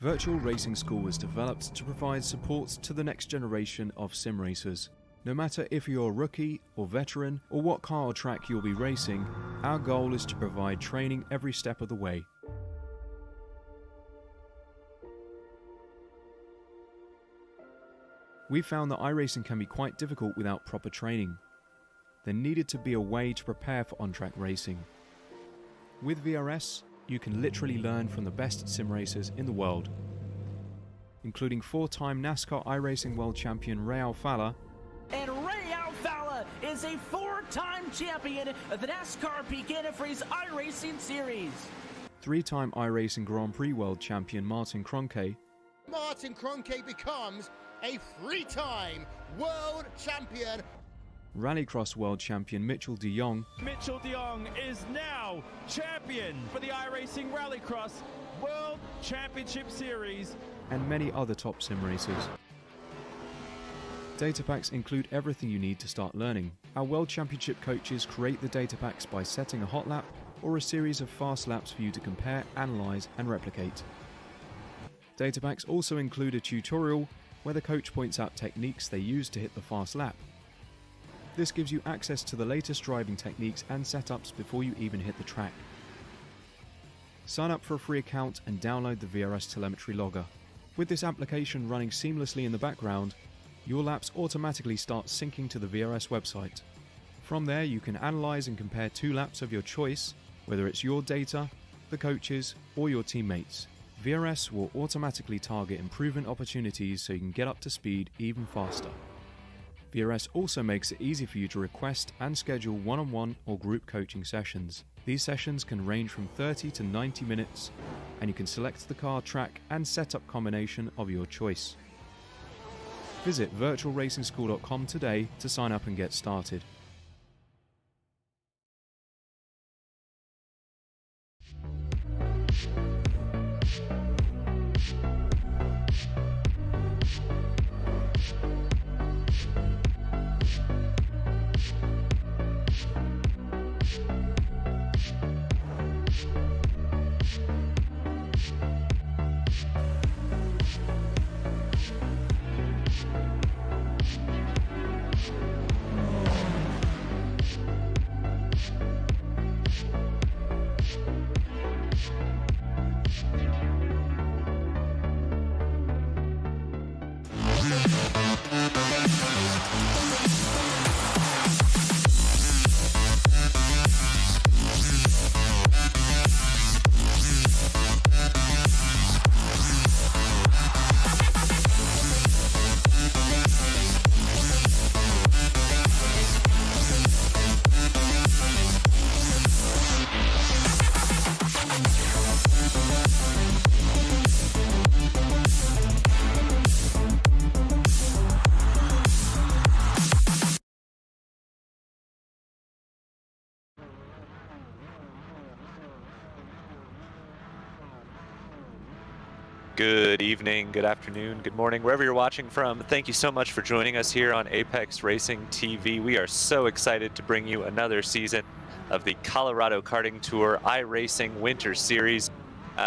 Virtual Racing School was developed to provide support to the next generation of sim racers. No matter if you're a rookie or veteran or what car or track you'll be racing, our goal is to provide training every step of the way. We found that iRacing can be quite difficult without proper training. There needed to be a way to prepare for on-track racing. With VRS, you can literally learn from the best sim racers in the world, including four-time NASCAR iRacing World Champion Ray Alfalla. And Ray Alfalla is a four-time champion of the NASCAR Peak Antifreeze iRacing Series. Three-time iRacing Grand Prix World Champion Martin Kroenke. Martin Kroenke becomes a three-time world champion. Rallycross World Champion Mitchell de Jong. Mitchell de Jong is now champion for the iRacing Rallycross World Championship Series. And many other top sim racers. Data packs include everything you need to start learning. Our World Championship coaches create the data packs by setting a hot lap or a series of fast laps for you to compare, analyze, and replicate. Data packs also include a tutorial where the coach points out techniques they use to hit the fast lap. This gives you access to the latest driving techniques and setups before you even hit the track. Sign up for a free account and download the VRS telemetry logger. With this application running seamlessly in the background, your laps automatically start syncing to the VRS website. From there, you can analyze and compare two laps of your choice, whether it's your data, the coaches, or your teammates. VRS will automatically target improvement opportunities so you can get up to speed even faster. VRS also makes it easy for you to request and schedule one-on-one or group coaching sessions. These sessions can range from 30 to 90 minutes, and you can select the car, track, and setup combination of your choice. Visit virtualracingschool.com today to sign up and get started. Good evening, good afternoon, good morning, wherever you're watching from. Thank you so much for joining us here on Apex Racing TV. We are so excited to bring you another season of the Colorado Karting Tour iRacing Winter Series.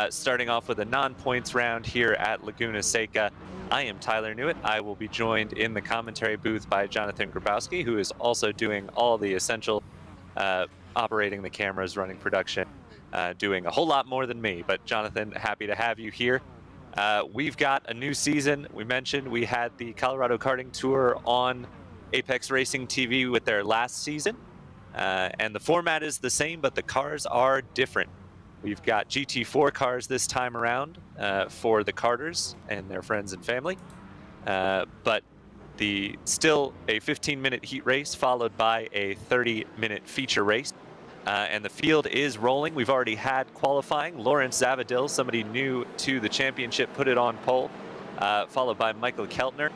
Starting off with a non-points round here at Laguna Seca. I am Tyler Newitt. I will be joined in the commentary booth by Jonathan Grabowski, who is also doing all the essential operating the cameras, running production, doing a whole lot more than me. But Jonathan, happy to have you here. We've got a new season. We mentioned we had the Colorado Karting Tour on Apex Racing TV with their last season. And the format is the same, but the cars are different. We've got GT4 cars this time around for the karters and their friends and family. But still a 15-minute heat race followed by a 30-minute feature race. And the field is rolling. We've already had qualifying. Lawrence Zavadil, somebody new to the championship, put it on pole, followed by Michael Keltner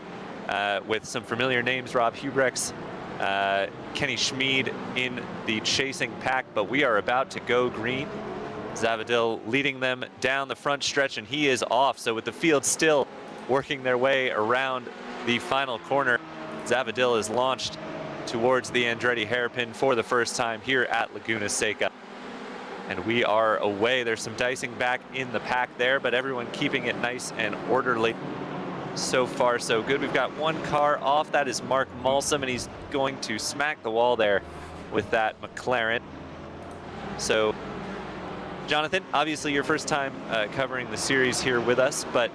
with some familiar names, Rob Hubrechts, Kenny Schmid in the chasing pack, but we are about to go green. Zavadil leading them down the front stretch, and he is off. So with the field still working their way around the final corner, Zavadil is launched towards the Andretti hairpin for the first time here at Laguna Seca. And we are away. There's some dicing back in the pack there, but everyone keeping it nice and orderly. So far, so good. We've got one car off. That is Mark Malsum, and he's going to smack the wall there with that McLaren. So, Jonathan, obviously your first time covering the series here with us, but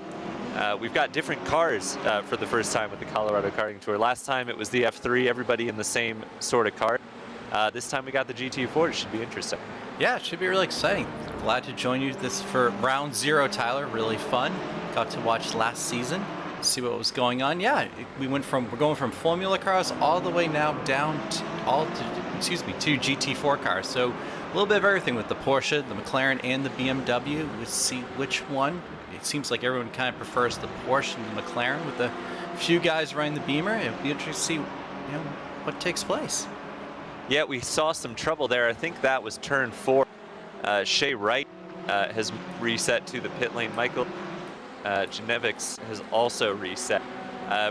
we've got different cars for the first time with the Colorado Karting Tour. Last time it was the F3, everybody in the same sort of car. This time we got the GT4. It should be interesting. Yeah, it should be really exciting. Glad to join you this for round 0, Tyler. Really fun. Got to watch last season, see what was going on. Yeah, we're going from Formula cars all the way now down to two GT4 cars. So a little bit of everything with the Porsche, the McLaren, and the BMW. We'll see which one. It seems like everyone kind of prefers the Porsche and the McLaren, with a few guys running the Beamer. It'll be interesting to see, what takes place. Yeah, we saw some trouble there. I think that was turn 4. Shea Wright has reset to the pit lane. Michael Genevics has also reset.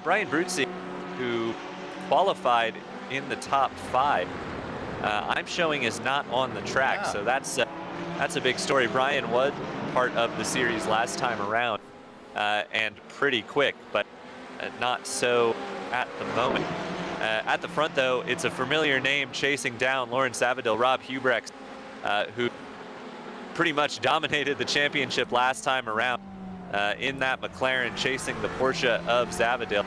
Brian Bruzzi, who qualified in the top 5, I'm showing is not on the track. Yeah. So that's a big story. Brian was part of the series last time around and pretty quick, but not so at the moment. At the front, though, it's a familiar name chasing down Lauren Savadil, Rob Hubrecht, who pretty much dominated the championship last time around in that McLaren, chasing the Porsche of Savadil,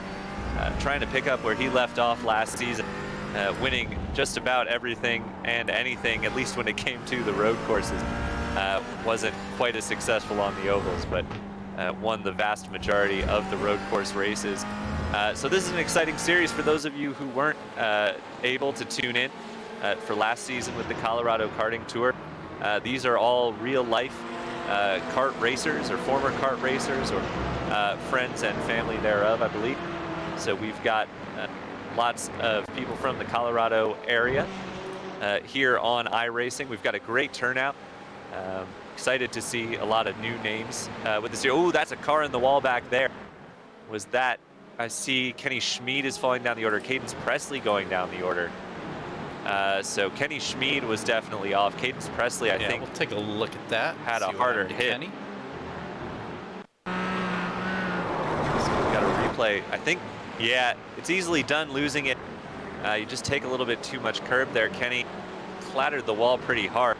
trying to pick up where he left off last season, winning just about everything and anything, at least when it came to the road courses. Wasn't quite as successful on the ovals, but won the vast majority of the road course races. So this is an exciting series for those of you who weren't able to tune in for last season with the Colorado Karting Tour. These are all real-life kart racers, or former kart racers, or friends and family thereof, I believe. So we've got lots of people from the Colorado area here on iRacing. We've got a great turnout. Excited to see a lot of new names with this year. Oh, that's a car in the wall back there. Was that? I see Kenny Schmid is falling down the order. Cadence Presley going down the order. So Kenny Schmid was definitely off. Cadence Presley, I think. We'll take a look at that. Had a harder hit. Kenny. So we've got a replay. I think, yeah, it's easily done losing it. You just take a little bit too much curb there. Kenny clattered the wall pretty hard.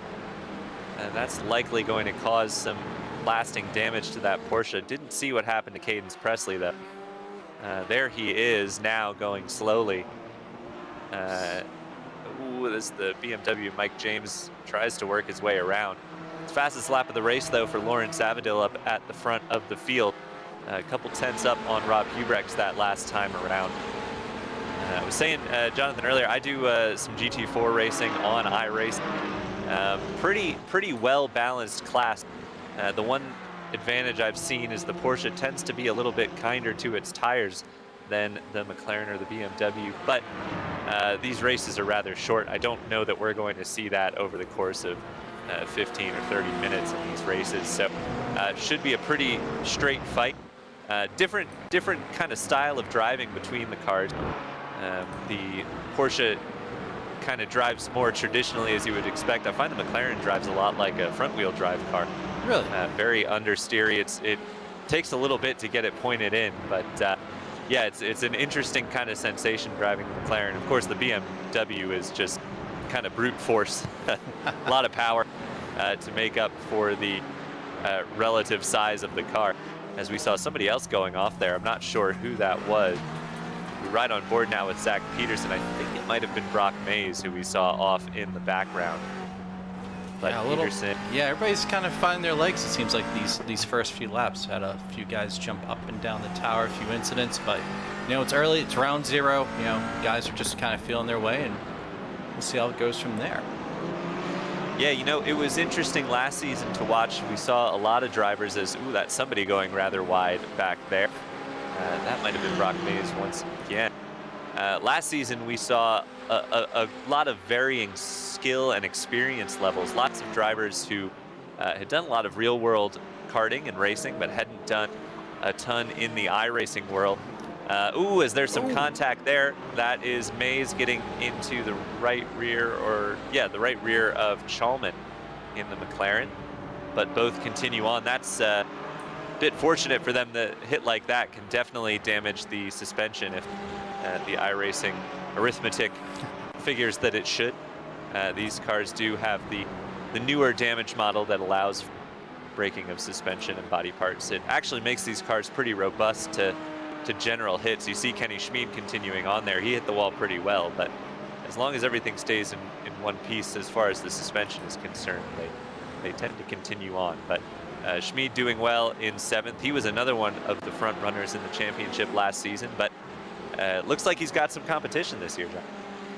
And that's likely going to cause some lasting damage to that Porsche. Didn't see what happened to Cadence Presley, though. There he is now, going slowly. This is the BMW. Mike James tries to work his way around. Fastest lap of the race, though, for Lauren Savadil up at the front of the field. A couple tenths up on Rob Hubrecht that last time around. I was saying, Jonathan, earlier, I do some GT4 racing on iRacing. Pretty well-balanced class. The one advantage I've seen is the Porsche tends to be a little bit kinder to its tires than the McLaren or the BMW, but these races are rather short. I don't know that we're going to see that over the course of 15 or 30 minutes in these races, so should be a pretty straight fight. Different kind of style of driving between the cars. The Porsche kind of drives more traditionally, as you would expect. I find the McLaren drives a lot like a front-wheel drive car. Really? Very understeery. It takes a little bit to get it pointed in, but yeah, it's an interesting kind of sensation driving the McLaren. Of course, the BMW is just kind of brute force. A lot of power to make up for the relative size of the car. As we saw somebody else going off there, I'm not sure who that was. We ride on board now with Zach Peterson. I think it might have been Brock Mays who we saw off in the background. But yeah, Peterson. Yeah, everybody's kind of finding their legs. It seems like these first few laps had a few guys jump up and down the tower, a few incidents, but it's early, it's round 0. Guys are just kind of feeling their way, and we'll see how it goes from there. Yeah, it was interesting last season to watch. We saw a lot of drivers as, ooh, that's somebody going rather wide back there. That might have been Brock Mays once again. Last season, we saw a lot of varying skill and experience levels. Lots of drivers who had done a lot of real-world karting and racing, but hadn't done a ton in the iRacing world. Ooh, is there some contact there? That is Mays getting into the right rear, the right rear of Chalman. in the McLaren, but both continue on. That's a bit fortunate for them. The hit like that can definitely damage the suspension if the iRacing arithmetic figures that it should. These cars do have the newer damage model that allows breaking of suspension and body parts. It actually makes these cars pretty robust to general hits. You see Kenny Schmid continuing on there. He hit the wall pretty well, but as long as everything stays in one piece as far as the suspension is concerned, they tend to continue on. But Schmid doing well in 7th. He was another one of the front runners in the championship last season, but looks like he's got some competition this year, John.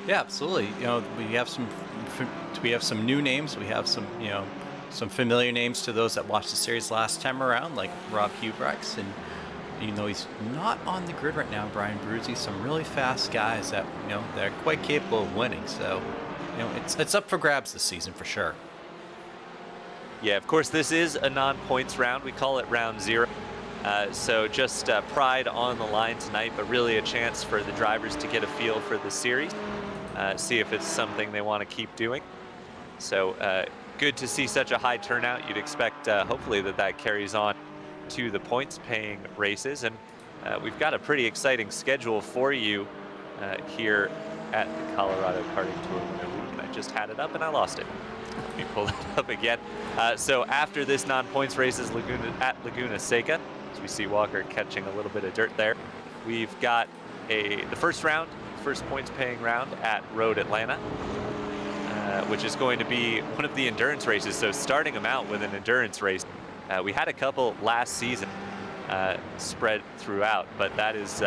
Yeah, absolutely. You know, we have some new names. We have some, you know, some familiar names to those that watched the series last time around, like Rob Hubrex, and even though he's not on the grid right now, Brian Bruzzi, some really fast guys that, you know, they're quite capable of winning. So, you know, it's up for grabs this season for sure. Yeah, of course, this is a non-points round. We call it round 0. So just pride on the line tonight, but really a chance for the drivers to get a feel for the series, see if it's something they want to keep doing. So good to see such a high turnout. You'd expect, hopefully, that carries on to the points-paying races. And we've got a pretty exciting schedule for you here at the Colorado Karting Tour Winter Week. And I just had it up and I lost it. Let me pull it up again. So after this non-points race is Laguna Seca. As we see Walker catching a little bit of dirt there. We've got the first points-paying round at Road Atlanta, which is going to be one of the endurance races. So starting them out with an endurance race. We had a couple last season spread throughout, but that is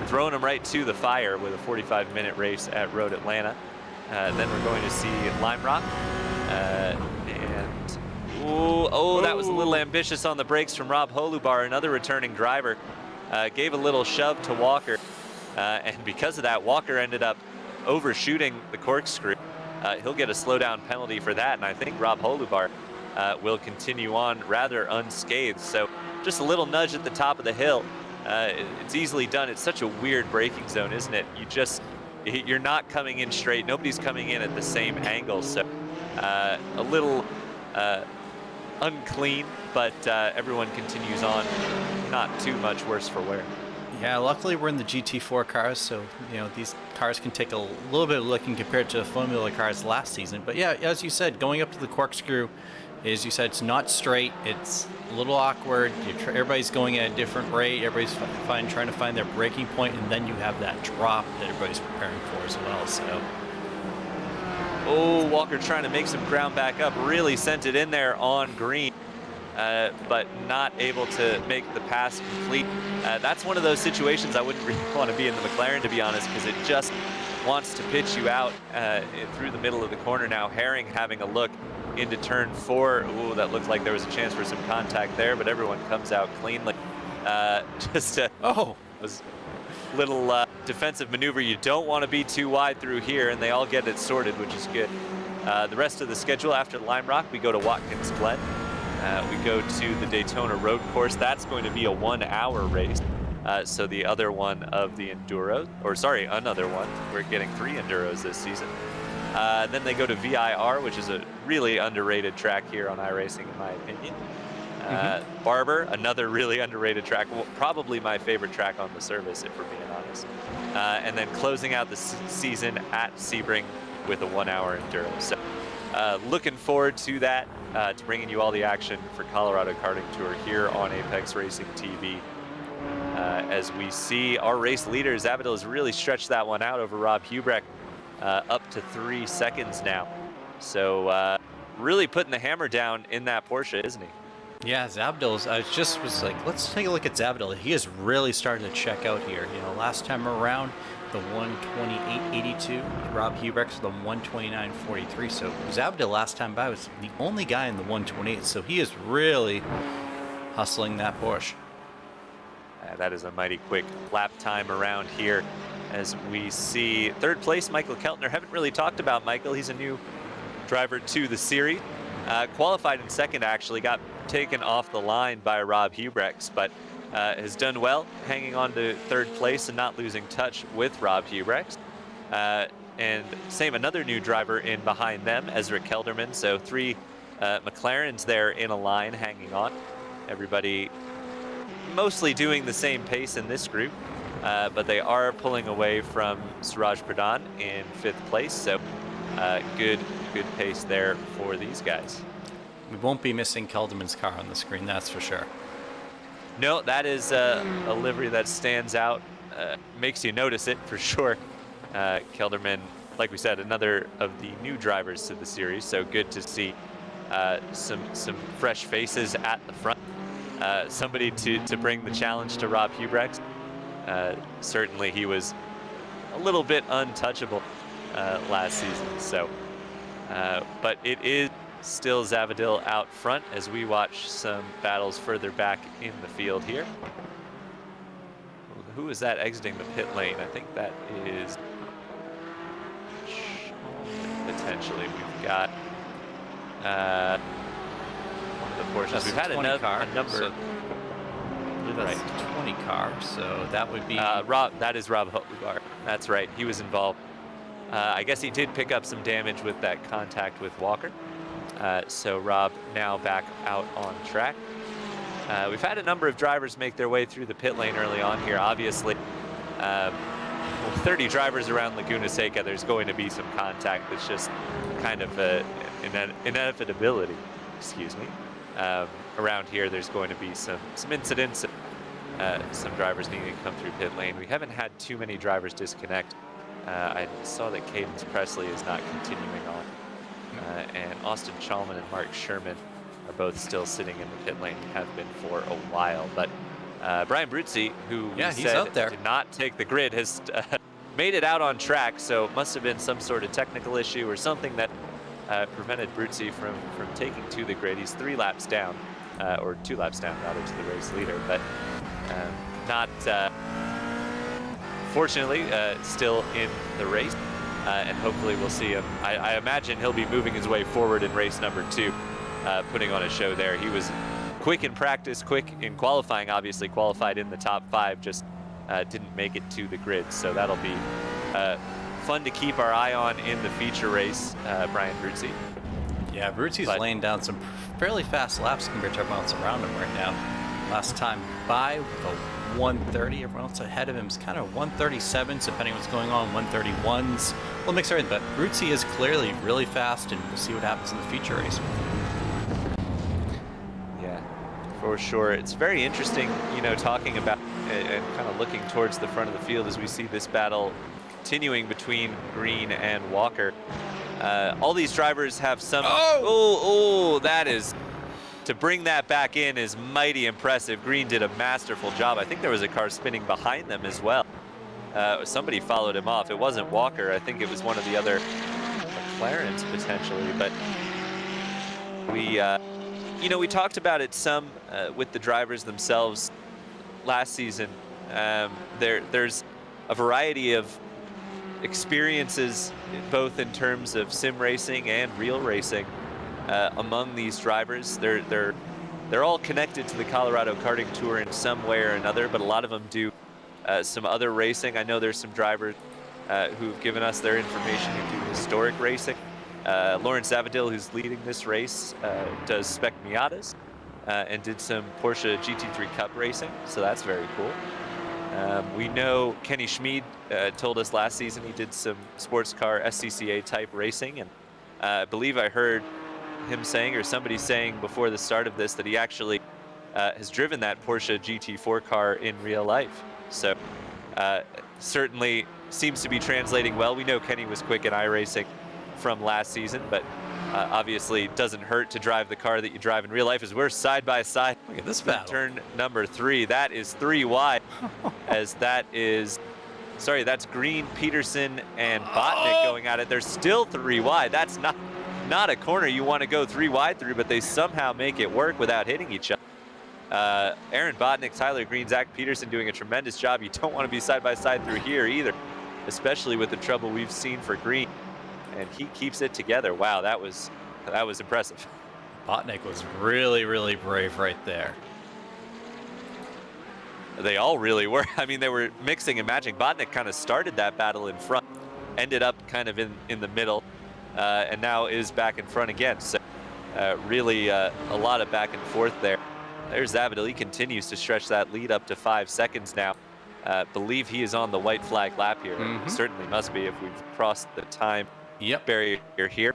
throwing them right to the fire with a 45-minute race at Road Atlanta. Then we're going to see Lime Rock. That was a little ambitious on the brakes from Rob Holubar, another returning driver. Gave a little shove to Walker, and because of that, Walker ended up overshooting the corkscrew. He'll get a slowdown penalty for that, and I think Rob Holubar will continue on rather unscathed. So just a little nudge at the top of the hill. It's easily done. It's such a weird braking zone, isn't it? You're not coming in straight. Nobody's coming in at the same angle. So a little unclean, but everyone continues on. Not too much worse for wear. Yeah, luckily we're in the GT4 cars, so you know these cars can take a little bit of looking compared to the Formula cars last season. But yeah, as you said, going up to the corkscrew, as you said, it's not straight. It's a little awkward. Everybody's going at a different rate. Everybody's trying to find their braking point, and then you have that drop that everybody's preparing for as well. So. Oh, Walker trying to make some ground back up. Really sent it in there on green, but not able to make the pass complete. That's one of those situations I wouldn't really want to be in the McLaren, to be honest, because it just wants to pitch you out through the middle of the corner now. Herring having a look into turn 4. Ooh, that looked like there was a chance for some contact there, but everyone comes out cleanly. Was little defensive maneuver. You don't want to be too wide through here, and they all get it sorted, which is good. The rest of the schedule after Lime Rock, we go to Watkins Glen. We go to the Daytona Road Course. That's going to be a 1-hour race. So the other one of the Enduro, or sorry, another one. We're getting 3 Enduros this season. Then they go to VIR, which is a really underrated track here on iRacing, in my opinion. Barber, another really underrated track. Well, probably my favorite track on the service, if we're being honest. And then closing out the season at Sebring with a 1-hour Enduro. So looking forward to that, to bringing you all the action for Colorado Karting Tour here on Apex Racing TV. As we see our race leader, Zabadil, has really stretched that one out over Rob Hubrecht, up to 3 seconds now. So really putting the hammer down in that Porsche, isn't he? Yeah, Zabdil, I was like, let's take a look at Zabdil. He is really starting to check out here. You know, last time around, the 128.82, Rob Hubrecht the 129.43. So Zabdil last time by was the only guy in the 128. So he is really hustling that Porsche. That is a mighty quick lap time around here. As we see 3rd place, Michael Keltner. Haven't really talked about Michael. He's a new driver to the series. Qualified in 2nd, actually. Got taken off the line by Rob Hubrecht, but has done well, hanging on to 3rd place and not losing touch with Rob Hubrecht. and another new driver in behind them, Ezra Kelderman. So 3 McLarens there in a line hanging on. Everybody mostly doing the same pace in this group, but they are pulling away from Suraj Pradhan in 5th place. So good pace there for these guys. We won't be missing Kelderman's car on the screen, that's for sure. No, that is a livery that stands out, makes you notice it for sure. Kelderman, like we said, another of the new drivers to the series, so good to see some fresh faces at the front. Somebody to bring the challenge to Rob Hubrecht. Certainly he was a little bit untouchable last season, so but it is still Zavadil out front as we watch some battles further back in the field here. Who is that exiting the pit lane? I think that is potentially. We've got one of the Porsches. That's We've had a number. So I believe that's the 20 car, so that would be Rob. That is Rob Hotlugar. That's right. He was involved. I guess he did pick up some damage with that contact with Walker. So Rob now back out on track. We've had a number of drivers make their way through the pit lane early on here. Obviously, 30 drivers around Laguna Seca, there's going to be some contact. It's just kind of an inevitability, excuse me. Around here, there's going to be some incidents, some drivers needing to come through pit lane. We haven't had too many drivers disconnect. I saw that Cadence Presley is not continuing on. And Austin Chalman and Mark Sherman are both still sitting in the pit lane, have been for a while. But Brian Bruzzi, who we said out there, did not take the grid, has made it out on track. So it must have been some sort of technical issue or something that prevented Bruzzi from taking to the grid. He's 3 laps down, or 2 laps down rather, to the race leader, but not fortunately still in the race. And hopefully we'll see him. I imagine he'll be moving his way forward in race number 2, putting on a show there. He was quick in practice, quick in qualifying, obviously qualified in the top 5, just didn't make it to the grid. So that'll be fun to keep our eye on in the feature race, Brian Bruzzi. Yeah, Bruzzi's laying down some fairly fast laps compared to everyone else around him right now. Last time by with a 130, everyone else ahead of him is kind of 137s, depending on what's going on, 131s. Well, mix everything, but Bruzzi is clearly really fast, and we'll see what happens in the feature race. Yeah, for sure. It's very interesting, you know, talking about and kind of looking towards the front of the field as we see this battle continuing between Green and Walker. All these drivers have some. Oh, that is. To bring that back in is mighty impressive. Green did a masterful job. I think there was a car spinning behind them as well. Somebody followed him off. It wasn't Walker. I think it was one of the other McLarens potentially. But we, you know, we talked about it some with the drivers themselves last season. There's a variety of experiences, both in terms of sim racing and real racing. Among these drivers, they're all connected to the Colorado Karting Tour in some way or another, but a lot of them do some other racing. I know there's some drivers who've given us their information who do historic racing. Lawrence Zavadil, who's leading this race, does Spec Miatas and did some Porsche GT3 Cup racing, so that's very cool. We know Kenny Schmid told us last season he did some sports car SCCA type racing, and I believe I heard him saying, or somebody saying before the start of this, that he actually has driven that Porsche GT4 car in real life. So certainly seems to be translating well. We know Kenny was quick in iRacing from last season, but obviously doesn't hurt to drive the car that you drive in real life. As we're side by side. Look at this battle. Turn number 3. That is 3 wide, as that is. Sorry, that's Green, Peterson, and Botnick going at it. They're still 3 wide. That's not a corner you want to go 3 wide through, but they somehow make it work without hitting each other. Aaron Botnick, Tyler Green, Zach Peterson doing a tremendous job. You don't want to be side by side through here either, especially with the trouble we've seen for Green. And he keeps it together. Wow, that was impressive. Botnick was really, really brave right there. They all really were. I mean, they were mixing and matching. Botnick kind of started that battle in front ended up kind of in the middle, and now is back in front again. So really a lot of back and forth there. There's Zabadil. He continues to stretch that lead up to 5 seconds now. Believe he is on the white flag lap here. Certainly must be if we've crossed the time barrier here.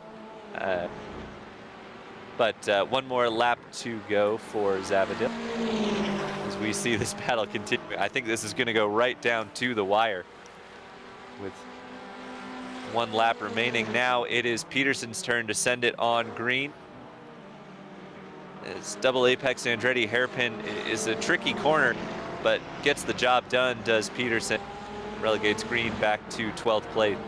But one more lap to go for Zabadil as we see this battle continue. I think this is going to go right down to the wire with 1 lap remaining. Now it is Peterson's turn to send it on green. As double apex Andretti hairpin is a tricky corner, but gets the job done, does Peterson. Relegates green back to 12th place.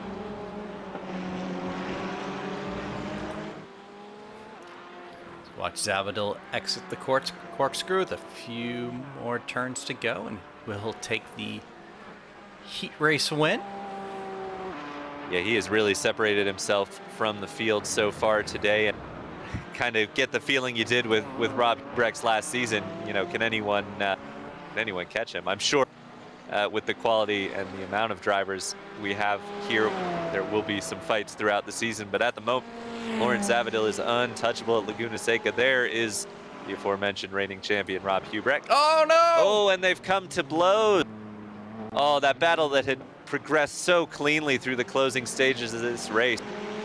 Watch Zabadil exit the corkscrew with a few more turns to go, and will take the heat race win. Yeah, he has really separated himself from the field so far today, and kind of get the feeling you did with Rob Brex last season. You know, can anyone catch him? I'm sure with the quality and the amount of drivers we have here, there will be some fights throughout the season, but at the moment, Lawrence Zabadil is untouchable at Laguna Seca. There is the aforementioned reigning champion, Rob Hubrecht. Oh, no! Oh, and they've come to blows. Oh, that battle that had progressed so cleanly through the closing stages of this race.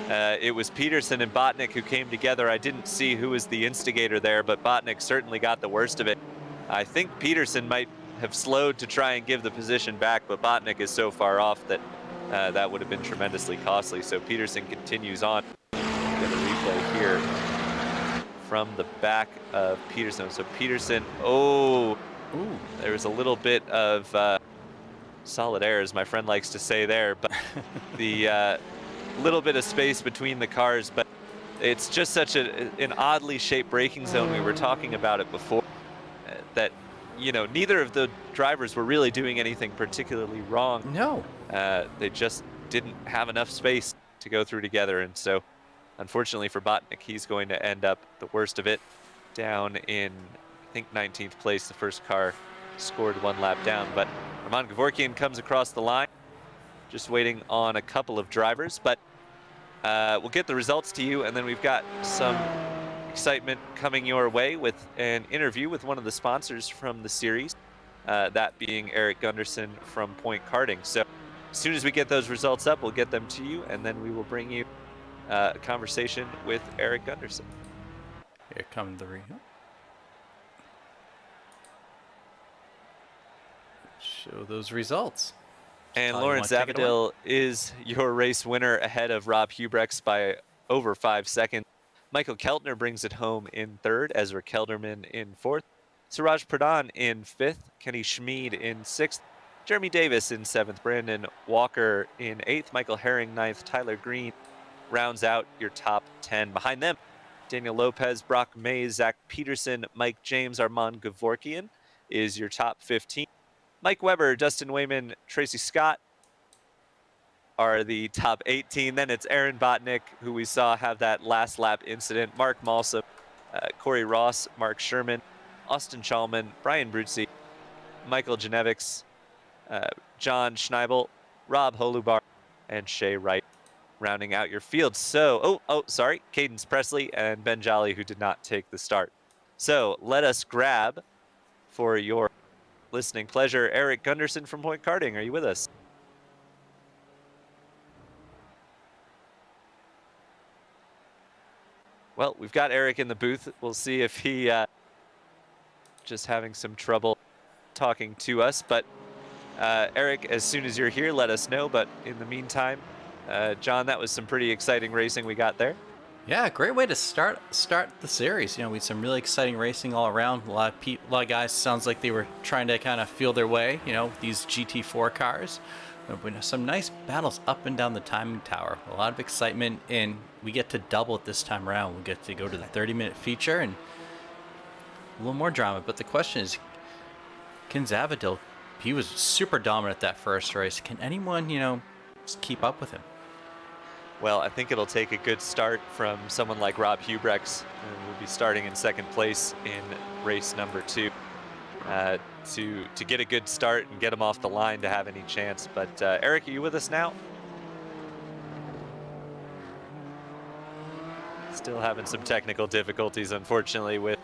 It was Peterson and Botnick who came together. I didn't see who was the instigator there, but Botnick certainly got the worst of it. I think Peterson might have slowed to try and give the position back, but Botnick is so far off that that would have been tremendously costly. So Peterson continues on. Get a replay here from the back of Peterson. So Peterson, there was a little bit of solid air, as my friend likes to say there, but the little bit of space between the cars, but it's just such an oddly shaped braking zone. We were talking about it before, that, you know, neither of the drivers were really doing anything particularly wrong. No. They just didn't have enough space to go through together, and so unfortunately for Botnick, he's going to end up the worst of it, down in, I think, 19th place. The first car scored 1 lap down, but Roman Gevorkian comes across the line, just waiting on a couple of drivers, but we'll get the results to you, and then we've got some excitement coming your way with an interview with one of the sponsors from the series, that being Eric Gunderson from Point Karting. So as soon as we get those results up, we'll get them to you, and then we will bring you a conversation with Eric Gunderson. Here come the reel. Show those results. And Lawrence Zabadil is your race winner ahead of Rob Hubrecht by over 5 seconds. Michael Keltner brings it home in 3rd, Ezra Kelderman in 4th, Suraj Pradhan in 5th, Kenny Schmid in 6th, Jeremy Davis in 7th, Brandon Walker in 8th, Michael Herring 9th, Tyler Green rounds out your top 10. Behind them, Daniel Lopez, Brock Mays, Zach Peterson, Mike James, Armand Gevorkian is your top 15. Mike Weber, Dustin Wayman, Tracy Scott are the top 18. Then it's Aaron Botnick, who we saw have that last lap incident, Mark Malsa, Corey Ross, Mark Sherman, Austin Chalman, Brian Bruzzi, Michael Genevics, John Schneibel, Rob Holubar, and Shay Wright rounding out your field. So, sorry, Cadence Presley and Ben Jolly, who did not take the start. So let us grab, for your listening pleasure, Eric Gunderson from Point Karting. Are you with us? Well, we've got Eric in the booth. We'll see if he just having some trouble talking to us. But Eric, as soon as you're here, let us know. But in the meantime, John, that was some pretty exciting racing we got there. Yeah, great way to start the series. You know, we had some really exciting racing all around. A lot of guys, sounds like they were trying to kind of feel their way, you know, these GT4 cars. Some nice battles up and down the timing tower. A lot of excitement, and we get to double it this time around. We get to go to the 30-minute feature and a little more drama. But the question is, can Zabadil, he was super dominant that first race. Can anyone, you know, just keep up with him? Well, I think it'll take a good start from someone like Rob Hubrecht, who will be starting in 2nd place in race number 2, to get a good start and get him off the line to have any chance. But Eric, are you with us now? Still having some technical difficulties, unfortunately, with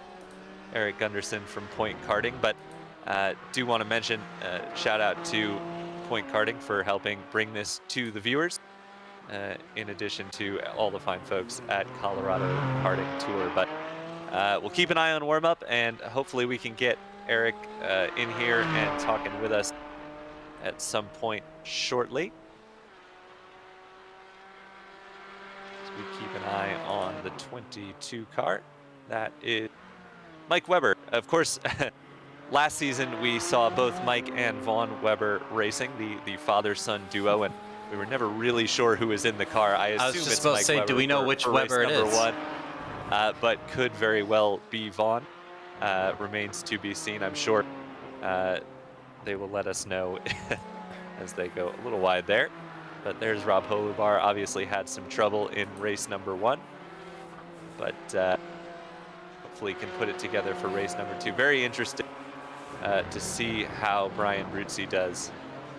Eric Gunderson from Point Karting, but do want to mention shout out to Point Karting for helping bring this to the viewers, in addition to all the fine folks at Colorado Karting Tour. But we'll keep an eye on warm-up, and hopefully we can get Eric in here and talking with us at some point shortly. So we keep an eye on the 22 car. That is Mike Weber. Of course, last season we saw both Mike and Vaughn Weber racing, the father-son duo, and we were never really sure who was in the car. I assume was just it's about Mike to say, Weber do we know which for Weber race it number is? 1, but could very well be Vaughn. Remains to be seen. I'm sure they will let us know as they go a little wide there. But there's Rob Holubar. Obviously had some trouble in race number 1, but hopefully can put it together for race number 2. Very interesting to see how Brian Bruzzi does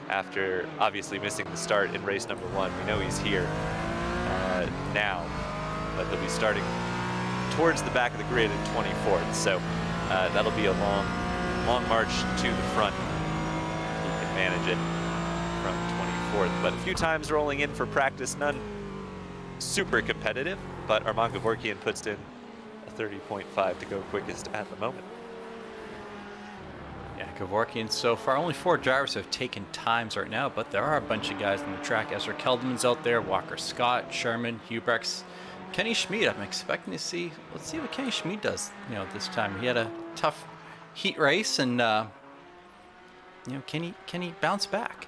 after obviously missing the start in race number 1. We know he's here now, but he'll be starting towards the back of the grid in 24th. So that'll be a long march to the front. He can manage it from 24th, but a few times rolling in for practice, none super competitive, but Armand Gevorkian puts in a 30.5 to go quickest at the moment. Yeah, Gevorkian so far. Only 4 drivers have taken times right now, but there are a bunch of guys on the track. Ezra Keldman's out there, Walker Scott, Sherman, Hubrex, Kenny Schmid. I'm expecting to see, let's see what Kenny Schmid does, this time. He had a tough heat race, and, can he bounce back?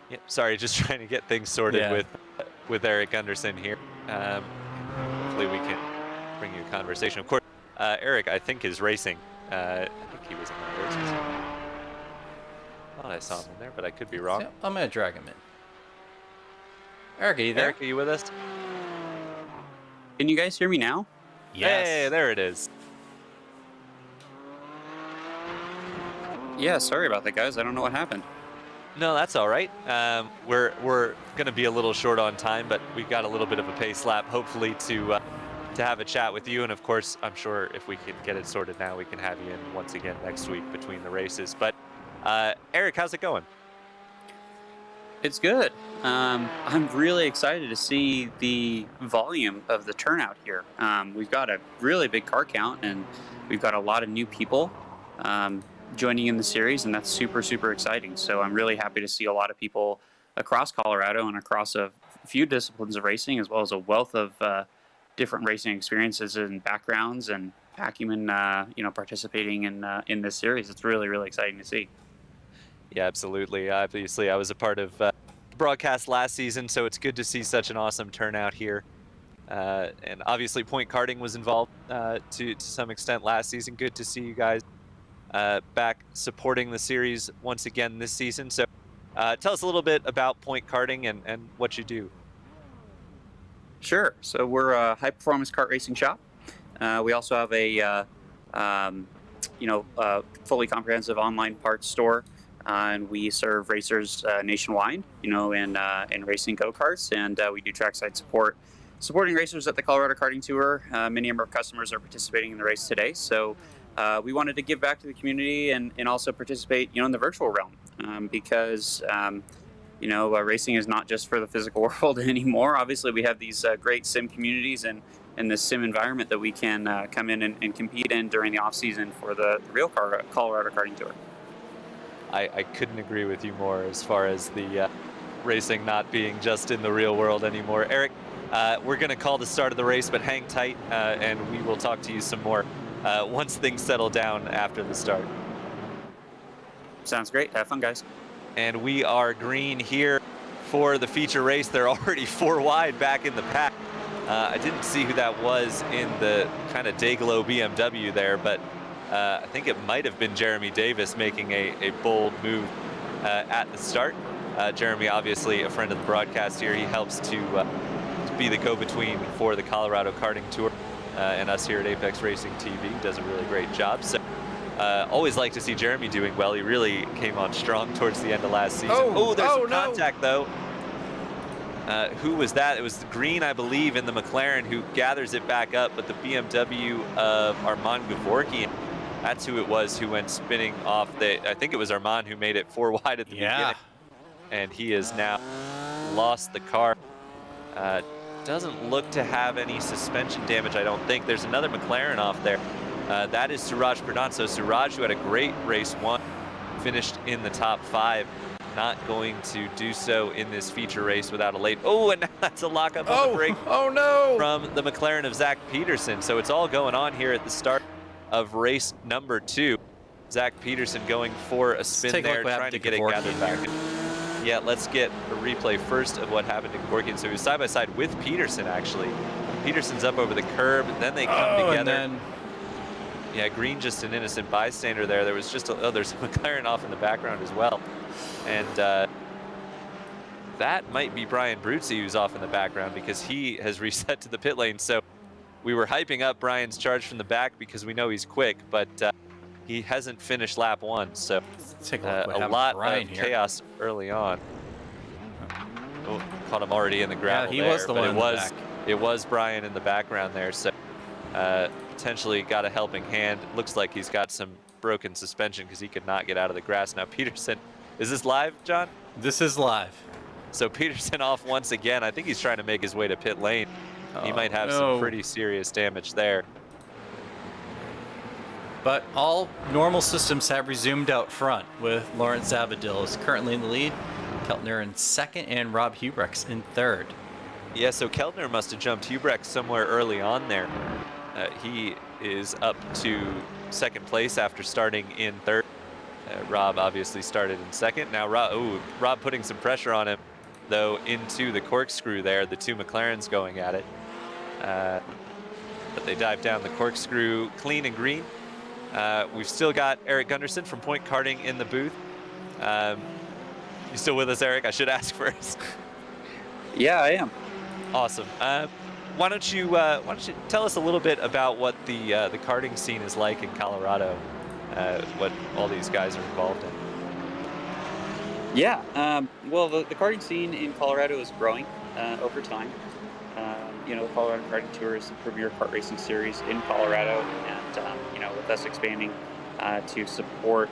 Yep, sorry, just trying to get things sorted with Eric Gunderson here. Hopefully we can bring you a conversation. Of course, Eric, I think, is racing. I think he was in my races. I thought I saw him in there, but I could be wrong. So I'm going to drag him in. Eric, are you there? Eric, are you with us? Can you guys hear me now? Yes. Hey, there it is. Yeah, sorry about that, guys. I don't know what happened. No, that's all right. We're going to be a little short on time, but we've got a little bit of a pace lap, hopefully, to have a chat with you. And of course, I'm sure if we can get it sorted now, we can have you in once again next week between the races. But Eric, how's it going? It's good. I'm really excited to see the volume of the turnout here. We've got a really big car count, and we've got a lot of new people joining in the series, and that's super, super exciting. So I'm really happy to see a lot of people across Colorado and across a few disciplines of racing, as well as a wealth of different racing experiences and backgrounds, and acumen, participating in this series. It's really, really exciting to see. Yeah, absolutely. Obviously, I was a part of broadcast last season, so it's good to see such an awesome turnout here. And obviously, Point Karting was involved to some extent last season. Good to see you guys back supporting the series once again this season. So tell us a little bit about Point Karting and what you do. Sure. So we're a high-performance kart racing shop. We also have a fully comprehensive online parts store, and we serve racers nationwide, in racing go-karts, and we do trackside supporting racers at the Colorado Karting Tour. Many of our customers are participating in the race today, so we wanted to give back to the community and also participate, in the virtual realm, because racing is not just for the physical world anymore. Obviously, we have these great sim communities and this sim environment that we can come in and compete in during the off season for the real Colorado Karting Tour. I couldn't agree with you more as far as the racing not being just in the real world anymore. Eric, we're going to call the start of the race, but hang tight, and we will talk to you some more once things settle down after the start. Sounds great. Have fun, guys. And we are green here for the feature race. They're already 4 wide back in the pack. I didn't see who that was in the kind of day-glow BMW there, but I think it might have been Jeremy Davis making a bold move at the start. Jeremy, obviously a friend of the broadcast here. He helps to be the go-between for the Colorado Karting Tour and us here at Apex Racing TV. Does a really great job. So always like to see Jeremy doing well. He really came on strong towards the end of last season. Oh, there's some contact, though. Who was that? It was Green, I believe, in the McLaren who gathers it back up, but the BMW of Armand Gevorkian, that's who it was who went spinning off. I think it was Armand who made it 4 wide at the beginning. And he has now lost the car. Doesn't look to have any suspension damage, I don't think. There's another McLaren off there. That is Suraj Pradhan. So Suraj, who had a great race 1, finished in the top 5. Not going to do so in this feature race without a late. Oh, and now that's a lockup on the brake. Oh no! From the McLaren of Zach Peterson. So it's all going on here at the start of race number 2. Zach Peterson going for a spin there, trying to get it gathered back. Yeah, let's get a replay first of what happened to Gevorkian. So he was side by side with Peterson, actually. Peterson's up over the curb, then they come together. And then... Yeah, Green just an innocent bystander there. There was just there's a McLaren off in the background as well. And that might be Brian Bruzzi who's off in the background because he has reset to the pit lane. So we were hyping up Brian's charge from the back because we know he's quick, but he hasn't finished lap 1. So a lot of chaos early on. Oh, caught him already in the gravel. Yeah, he was the one in the back. It was Brian in the background there. So potentially got a helping hand. Looks like he's got some broken suspension because he could not get out of the grass. Now Peterson, is this live, John? This is live. So Peterson off once again. I think he's trying to make his way to pit lane. He might have some pretty serious damage there. But all normal systems have resumed out front, with Lawrence Zavadil is currently in the lead, Keltner in 2nd, and Rob Hubrechts in 3rd. Yeah, so Keltner must have jumped Hubrechts somewhere early on there. He is up to 2nd place after starting in 3rd. Rob obviously started in 2nd. Now Rob putting some pressure on him, though, into the corkscrew there. The 2 McLarens going at it. But they dive down the corkscrew clean and green. We've still got Eric Gunderson from Point Karting in the booth. You still with us, Eric? I should ask first. Yeah, I am. Awesome. Why don't you tell us a little bit about what the karting scene is like in Colorado, what all these guys are involved in? Yeah, well, the karting scene in Colorado is growing over time. You know, the Colorado Karting Tour is the premier kart racing series in Colorado, and you know, with us expanding to support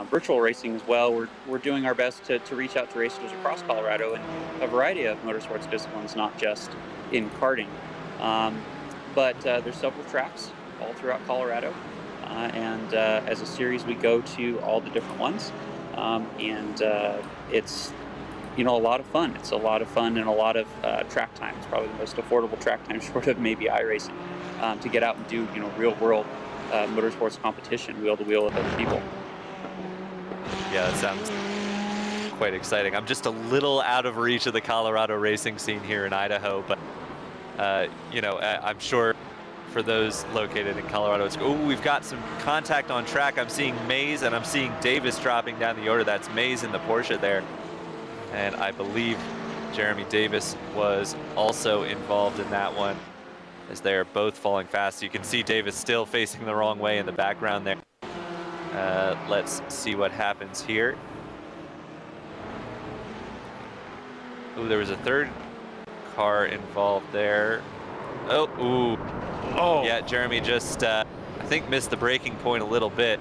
virtual racing as well, we're doing our best to reach out to racers across Colorado in a variety of motorsports disciplines, not just in karting. But there's several tracks all throughout Colorado, and as a series we go to all the different ones, and it's, you know, a lot of fun. It's a lot of fun and a lot of track time. It's probably the most affordable track time short of maybe iRacing, to get out and do, you know, real world motorsports competition, wheel to wheel with other people. Yeah, that sounds quite exciting. I'm just a little out of reach of the Colorado racing scene here in Idaho, but you know, I'm sure for those located in Colorado, it's, oh, we've got some contact on track. I'm seeing Mays and I'm seeing Davis dropping down the order. That's Mays in the Porsche there. And I believe Jeremy Davis was also involved in that one, as they're both falling fast. You can see Davis still facing the wrong way in the background there. Let's see what happens here. Oh, there was a 3rd car involved there. Oh, ooh. Oh. Yeah, Jeremy just, I think, missed the braking point a little bit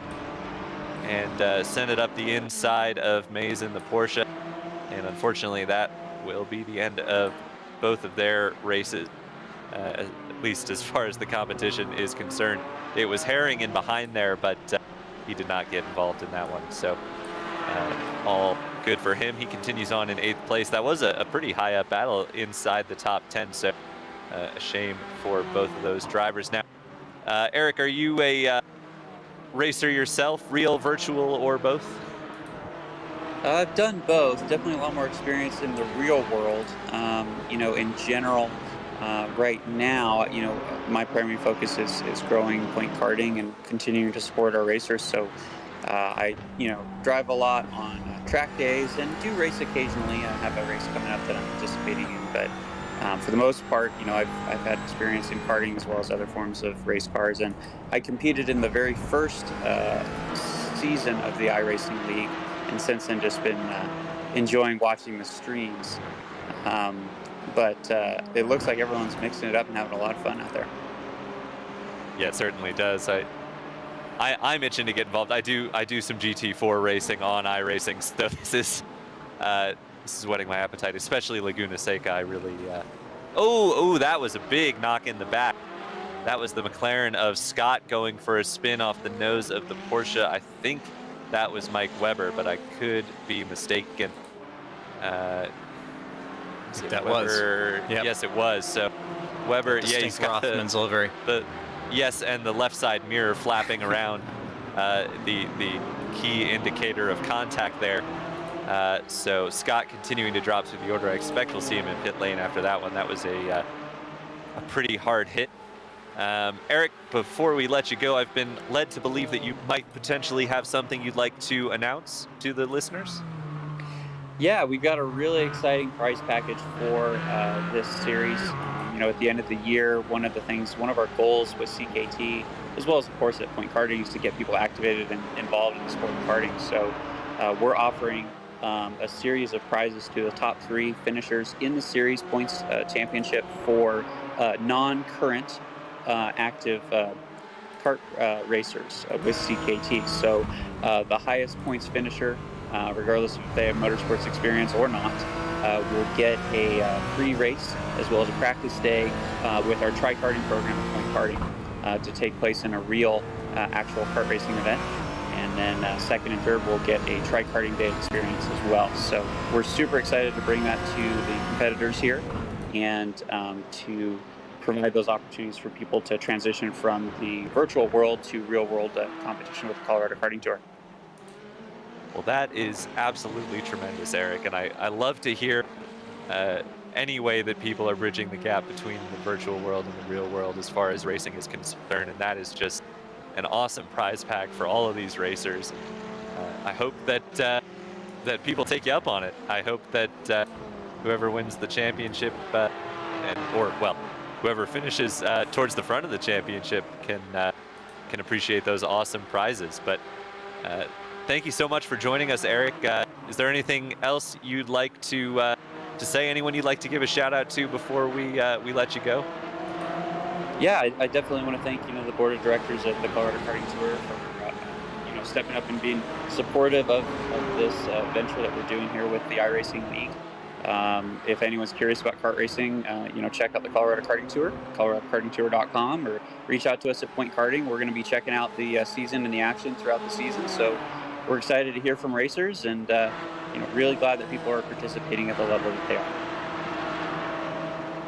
and sent it up the inside of Mays in the Porsche. And unfortunately, that will be the end of both of their races, at least as far as the competition is concerned. It was Herring in behind there, but he did not get involved in that one. So all good for him. He continues on in 8th place. That was a pretty high up battle inside the top 10. So a shame for both of those drivers. Now, Eric, are you a racer yourself, real, virtual, or both? I've done both. Definitely a lot more experience in the real world. You know, in general, right now, you know, my primary focus is growing Point Karting and continuing to support our racers. So I, you know, drive a lot on track days and do race occasionally. I have a race coming up that I'm participating in, but for the most part, you know, I've had experience in karting as well as other forms of race cars, and I competed in the very first season of the iRacing League, and since then just been enjoying watching the streams. but it looks like everyone's mixing it up and having a lot of fun out there. Yeah, it certainly does. I'm itching to get involved. I do some GT4 racing on iRacing, so this is whetting my appetite, especially Laguna Seca. I really oh, that was a big knock in the back. That was the McLaren of Scott going for a spin off the nose of the Porsche. I think that was Mike Webber, but I could be mistaken. That Webber? was. Yep. Yes, it was. So Webber, yeah, he's got Rothman's livery. Yes, and the left side mirror flapping around, the key indicator of contact there. So Scott continuing to drop through the order. I expect we'll see him in pit lane after that one. That was a pretty hard hit. Eric, before we let you go, I've been led to believe that you might potentially have something you'd like to announce to the listeners. Yeah, we've got a really exciting prize package for this series. At the end of the year, one of our goals with CKT, as well as of course at Point Karting, is to get people activated and involved in the sport of karting. So we're offering a series of prizes to the top 3 finishers in the series points championship for non-current active kart racers with CKT. So the highest points finisher, regardless if they have motorsports experience or not, will get a free race as well as a practice day with our tri-karting program at Point Karting to take place in a real actual kart racing event. And then second and third will get a tri-karting day experience as well. So we're super excited to bring that to the competitors here and to provide those opportunities for people to transition from the virtual world to real world competition with the Colorado Karting Tour. Well, that is absolutely tremendous, Eric, and I love to hear any way that people are bridging the gap between the virtual world and the real world as far as racing is concerned, and that is just an awesome prize pack for all of these racers. I hope that that people take you up on it. I hope that whoever wins the championship, whoever finishes towards the front of the championship can appreciate those awesome prizes. But thank you so much for joining us, Eric. Is there anything else you'd like to say? Anyone you'd like to give a shout out to before we let you go? Yeah, I definitely want to thank the board of directors at the Colorado Karting Tour for stepping up and being supportive of this venture that we're doing here with the iRacing League. If anyone's curious about kart racing, check out the Colorado Karting Tour, Karter.com, or reach out to us at Point Karting. We're going to be checking out the season and the action throughout the season. So we're excited to hear from racers and really glad that people are participating at the level that they are.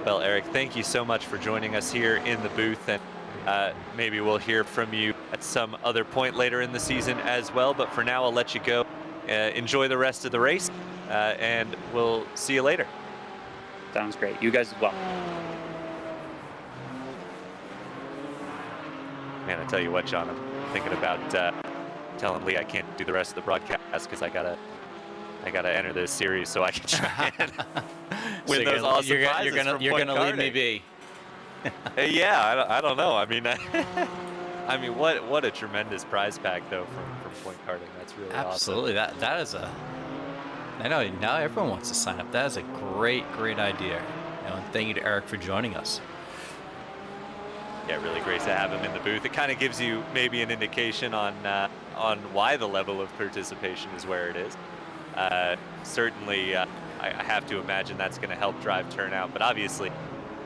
Well, Eric, thank you so much for joining us here in the booth, and maybe we'll hear from you at some other point later in the season as well. But for now, I'll let you go. Enjoy the rest of the race, and we'll see you later. Sounds great. You guys as well. Man, I tell you what, John, I'm thinking about telling Lee I can't do the rest of the broadcast because I gotta enter this series so I can try and win those awesome prizes from You're Point gonna leave Karting. me be. Yeah, I don't know. I mean, what a tremendous prize pack though from Point Karting. That's really absolutely awesome. That is a. I know now everyone wants to sign up. That is a great idea. And thank you to Eric for joining us. Yeah, really great to have him in the booth. It kind of gives you maybe an indication on why the level of participation is where it is. Certainly, I have to imagine that's going to help drive turnout. But obviously,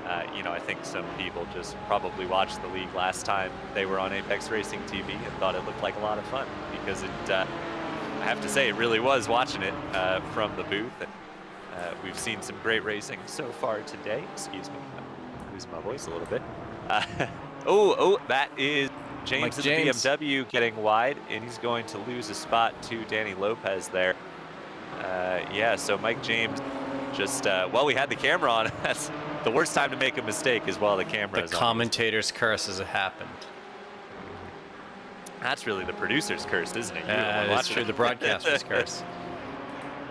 I think some people just probably watched the league last time they were on Apex Racing TV and thought it looked like a lot of fun because it. I have to say, it really was watching it from the booth. And, we've seen some great racing so far today. Excuse me, I'm losing my voice a little bit. That is James in the BMW getting wide, and he's going to lose a spot to Danny Lopez there. So Mike James just, we had the camera on. That's the worst time to make a mistake is while the camera is on. The commentator's curse as it happened. That's really the producer's curse, isn't it? That's true, the broadcaster's curse.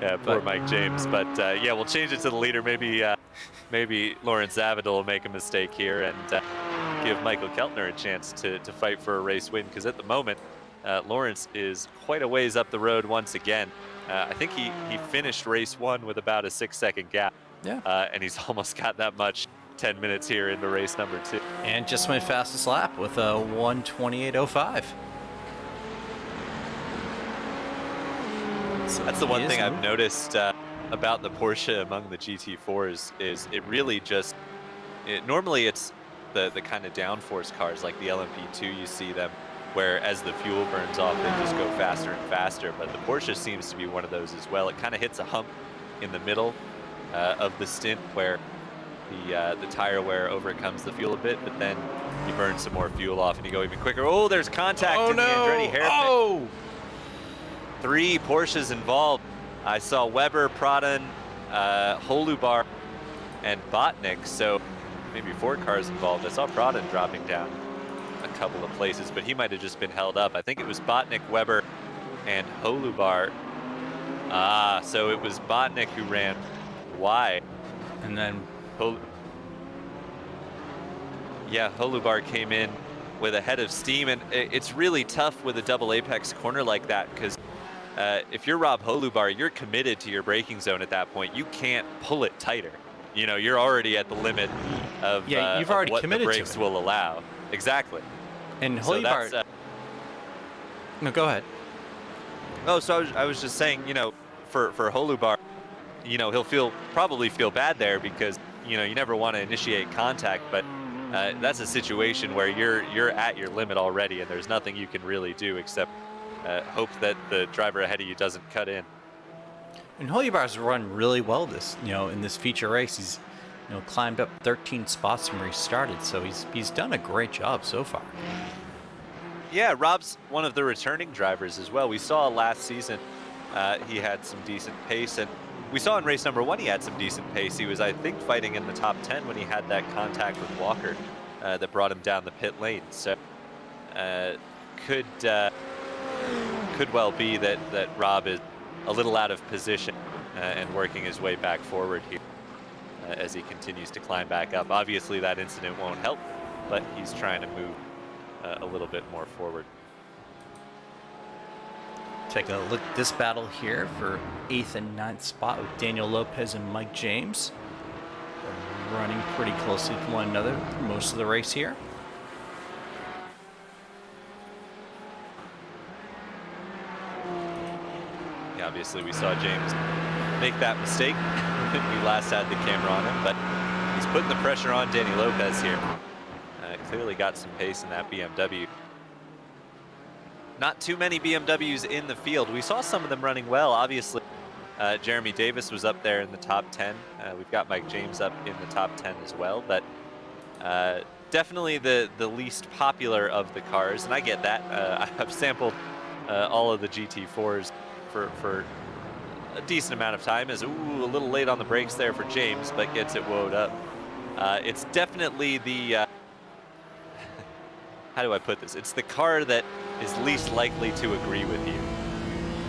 Yeah, poor Mike James. But we'll change it to the leader. Maybe Lawrence Zavidal will make a mistake here and give Michael Keltner a chance to fight for a race win, because at the moment, Lawrence is quite a ways up the road once again. I think he finished race 1 with about a 6-second gap. Yeah. And he's almost got that much 10 minutes here into race number 2. And just went fastest lap with a 1:28.05. So that's the one thing I've noticed about the Porsche among the GT4s is it really just, normally it's the kind of downforce cars like the LMP2, you see them where as the fuel burns off, they just go faster and faster. But the Porsche seems to be one of those as well. It kind of hits a hump in the middle of the stint where the tire wear overcomes the fuel a bit, but then you burn some more fuel off and you go even quicker. Oh, there's contact in the Andretti hairpin. Oh! 3 Porsches involved. I saw Weber, Pradhan, Holubar, and Botnick, so maybe 4 cars involved. I saw Pradhan dropping down a couple of places, but he might have just been held up. I think it was Botnick, Weber, and Holubar. So it was Botnick who ran wide. And then Holubar came in with a head of steam, and it's really tough with a double apex corner like that because if you're Rob Holubar, you're committed to your braking zone at that point. You can't pull it tighter. You know, you're already at the limit of, you've already what committed the brakes to it. will allow. Exactly. And So Holubar. that's, No, go ahead. Oh, so I was just saying, you know, for Holubar, you know, he'll probably feel bad there because, you know, you never want to initiate contact, but that's a situation where you're at your limit already and there's nothing you can really do except hope that the driver ahead of you doesn't cut in. And Holubar's run really well in this feature race. He's, climbed up 13 spots from where he started, so he's done a great job so far. Yeah, Rob's one of the returning drivers as well. We saw last season he had some decent pace, and we saw in race number 1 he had some decent pace. He was, I think, fighting in the top 10 when he had that contact with Walker that brought him down the pit lane. So could well be that Rob is a little out of position and working his way back forward here as he continues to climb back up. Obviously that incident won't help, but he's trying to move a little bit more forward. Take a look at this battle here for 8th and 9th spot with Daniel Lopez and Mike James. They're running pretty closely to one another for most of the race here. Yeah, obviously we saw James make that mistake when we last had the camera on him, but he's putting the pressure on Danny Lopez here. Clearly got some pace in that BMW. Not too many BMWs in the field. We saw some of them running well. Obviously, Jeremy Davis was up there in the top 10. We've got Mike James up in the top 10 as well, but definitely the least popular of the cars, and I get that. I've sampled all of the GT4s for a decent amount of time. A little late on the brakes there for James, but gets it woed up. It's definitely the how do I put this? It's the car that is least likely to agree with you.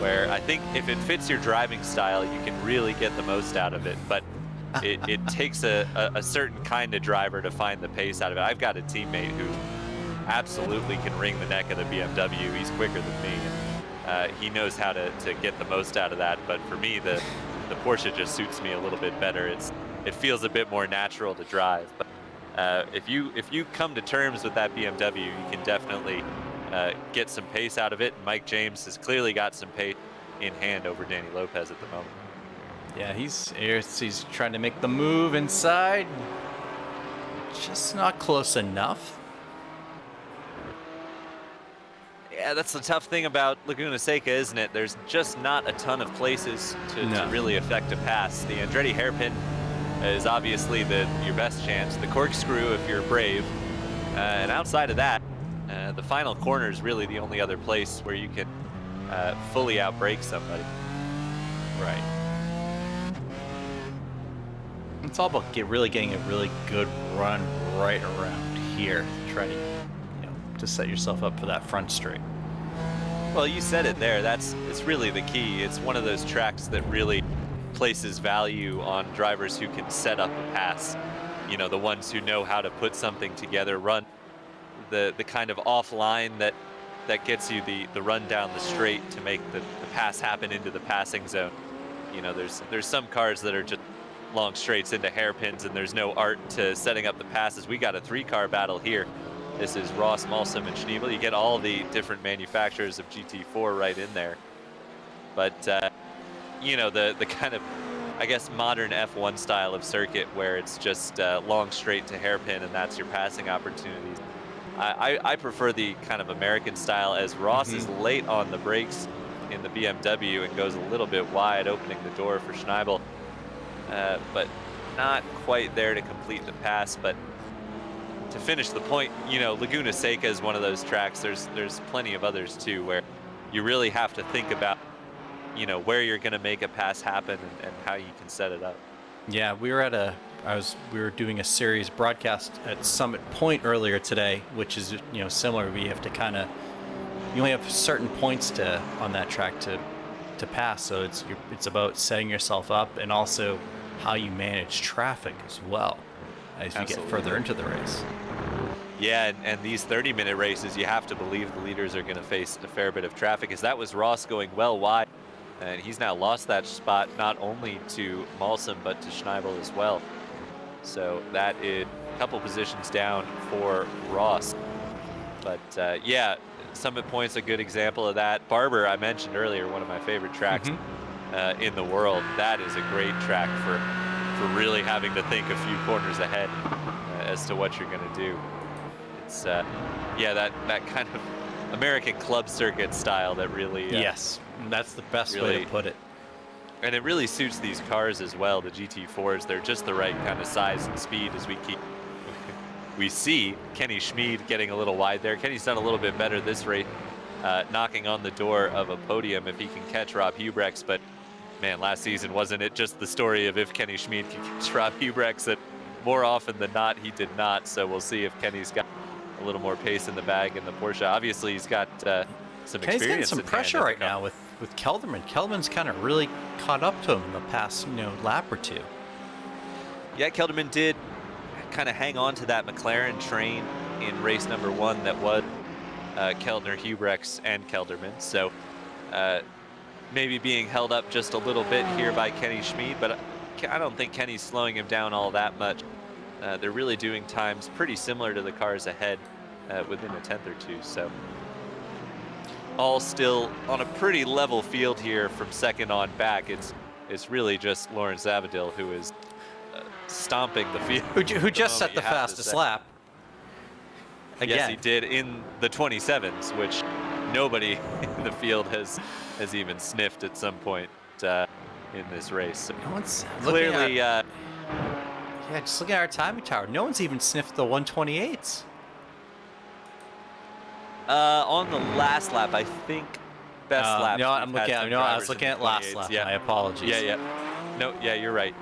Where I think if it fits your driving style, you can really get the most out of it. But it takes a certain kind of driver to find the pace out of it. I've got a teammate who absolutely can wring the neck of the BMW. He's quicker than me. And, he knows how to get the most out of that. But for me, the Porsche just suits me a little bit better. It feels a bit more natural to drive. But if you come to terms with that BMW, you can definitely get some pace out of it. Mike James has clearly got some pace in hand over Danny Lopez at the moment. Yeah, he's trying to make the move inside. Just not close enough. Yeah, that's the tough thing about Laguna Seca, isn't it? There's just not a ton of places to really affect a pass. The Andretti hairpin is obviously your best chance. The corkscrew if you're brave. And outside of that, the final corner is really the only other place where you can fully outbrake somebody. Right. It's all about really getting a really good run right around here. Try to set yourself up for that front straight. Well, you said it there. It's really the key. It's one of those tracks that really places value on drivers who can set up a pass. You know, the ones who know how to put something together, run the kind of offline that gets you the run down the straight to make the pass happen into the passing zone. You know, there's some cars that are just long straights into hairpins, and there's no art to setting up the passes. We got a 3-car battle here. This is Ross, Malsum, and Schneebel. You get all the different manufacturers of GT4 right in there. But, you know, the kind of, I guess, modern F1 style of circuit where it's just long straight to hairpin, and that's your passing opportunities. I prefer the kind of American style, as Ross is late on the brakes in the BMW and goes a little bit wide, opening the door for Schneibel, but not quite there to complete the pass. But to finish the point, you know, Laguna Seca is one of those tracks. There's plenty of others too where you really have to think about, you know, where you're going to make a pass happen and how you can set it up. Yeah, we were at we were doing a series broadcast at Summit Point earlier today, which is, you know, similar. We have to kind of, you only have certain points on that track to pass, so it's about setting yourself up and also how you manage traffic as well as you get further into the race. Yeah, and these 30-minute races, you have to believe the leaders are going to face a fair bit of traffic, as that was Ross going well wide, and he's now lost that spot not only to Malsum but to Schneibel as well. So that is a couple positions down for Ross. But yeah, Summit Point's a good example of that. Barber, I mentioned earlier, one of my favorite tracks in the world. That is a great track for really having to think a few corners ahead as to what you're going to do. It's yeah, that kind of American club circuit style that really yes, that's the best way to put it. And it really suits these cars as well, the GT4s. They're just the right kind of size and speed as we see Kenny Schmid getting a little wide there. Kenny's done a little bit better this race, knocking on the door of a podium if he can catch Rob Hubrechts. But man, last season, wasn't it just the story of if Kenny Schmid can catch Rob Hubrechts, that more often than not, he did not. So we'll see if Kenny's got a little more pace in the bag in the Porsche. Obviously, he's got some experience. Kenny's getting some pressure right now with Kelderman. Kelderman's kind of really caught up to him in the past, you know, lap or two. Yeah, Kelderman did kind of hang on to that McLaren train in race number 1 that was Kellner, Hubrechts, and Kelderman. So maybe being held up just a little bit here by Kenny Schmid, but I don't think Kenny's slowing him down all that much. They're really doing times pretty similar to the cars ahead within a tenth or two. So all still on a pretty level field here from second on back. It's really just Lawrence Zavadil who is stomping the field. Who just set the fastest lap. Again. Yes, he did in the 27s, which nobody in the field has even sniffed at some point in this race. So no one's clearly. Yeah, just looking at our timing tower, no one's even sniffed the 128s. On the last lap, I think best lap. No, I'm looking at. No, I was looking at last lap. Yeah. My apologies. Yeah. No, yeah, you're right.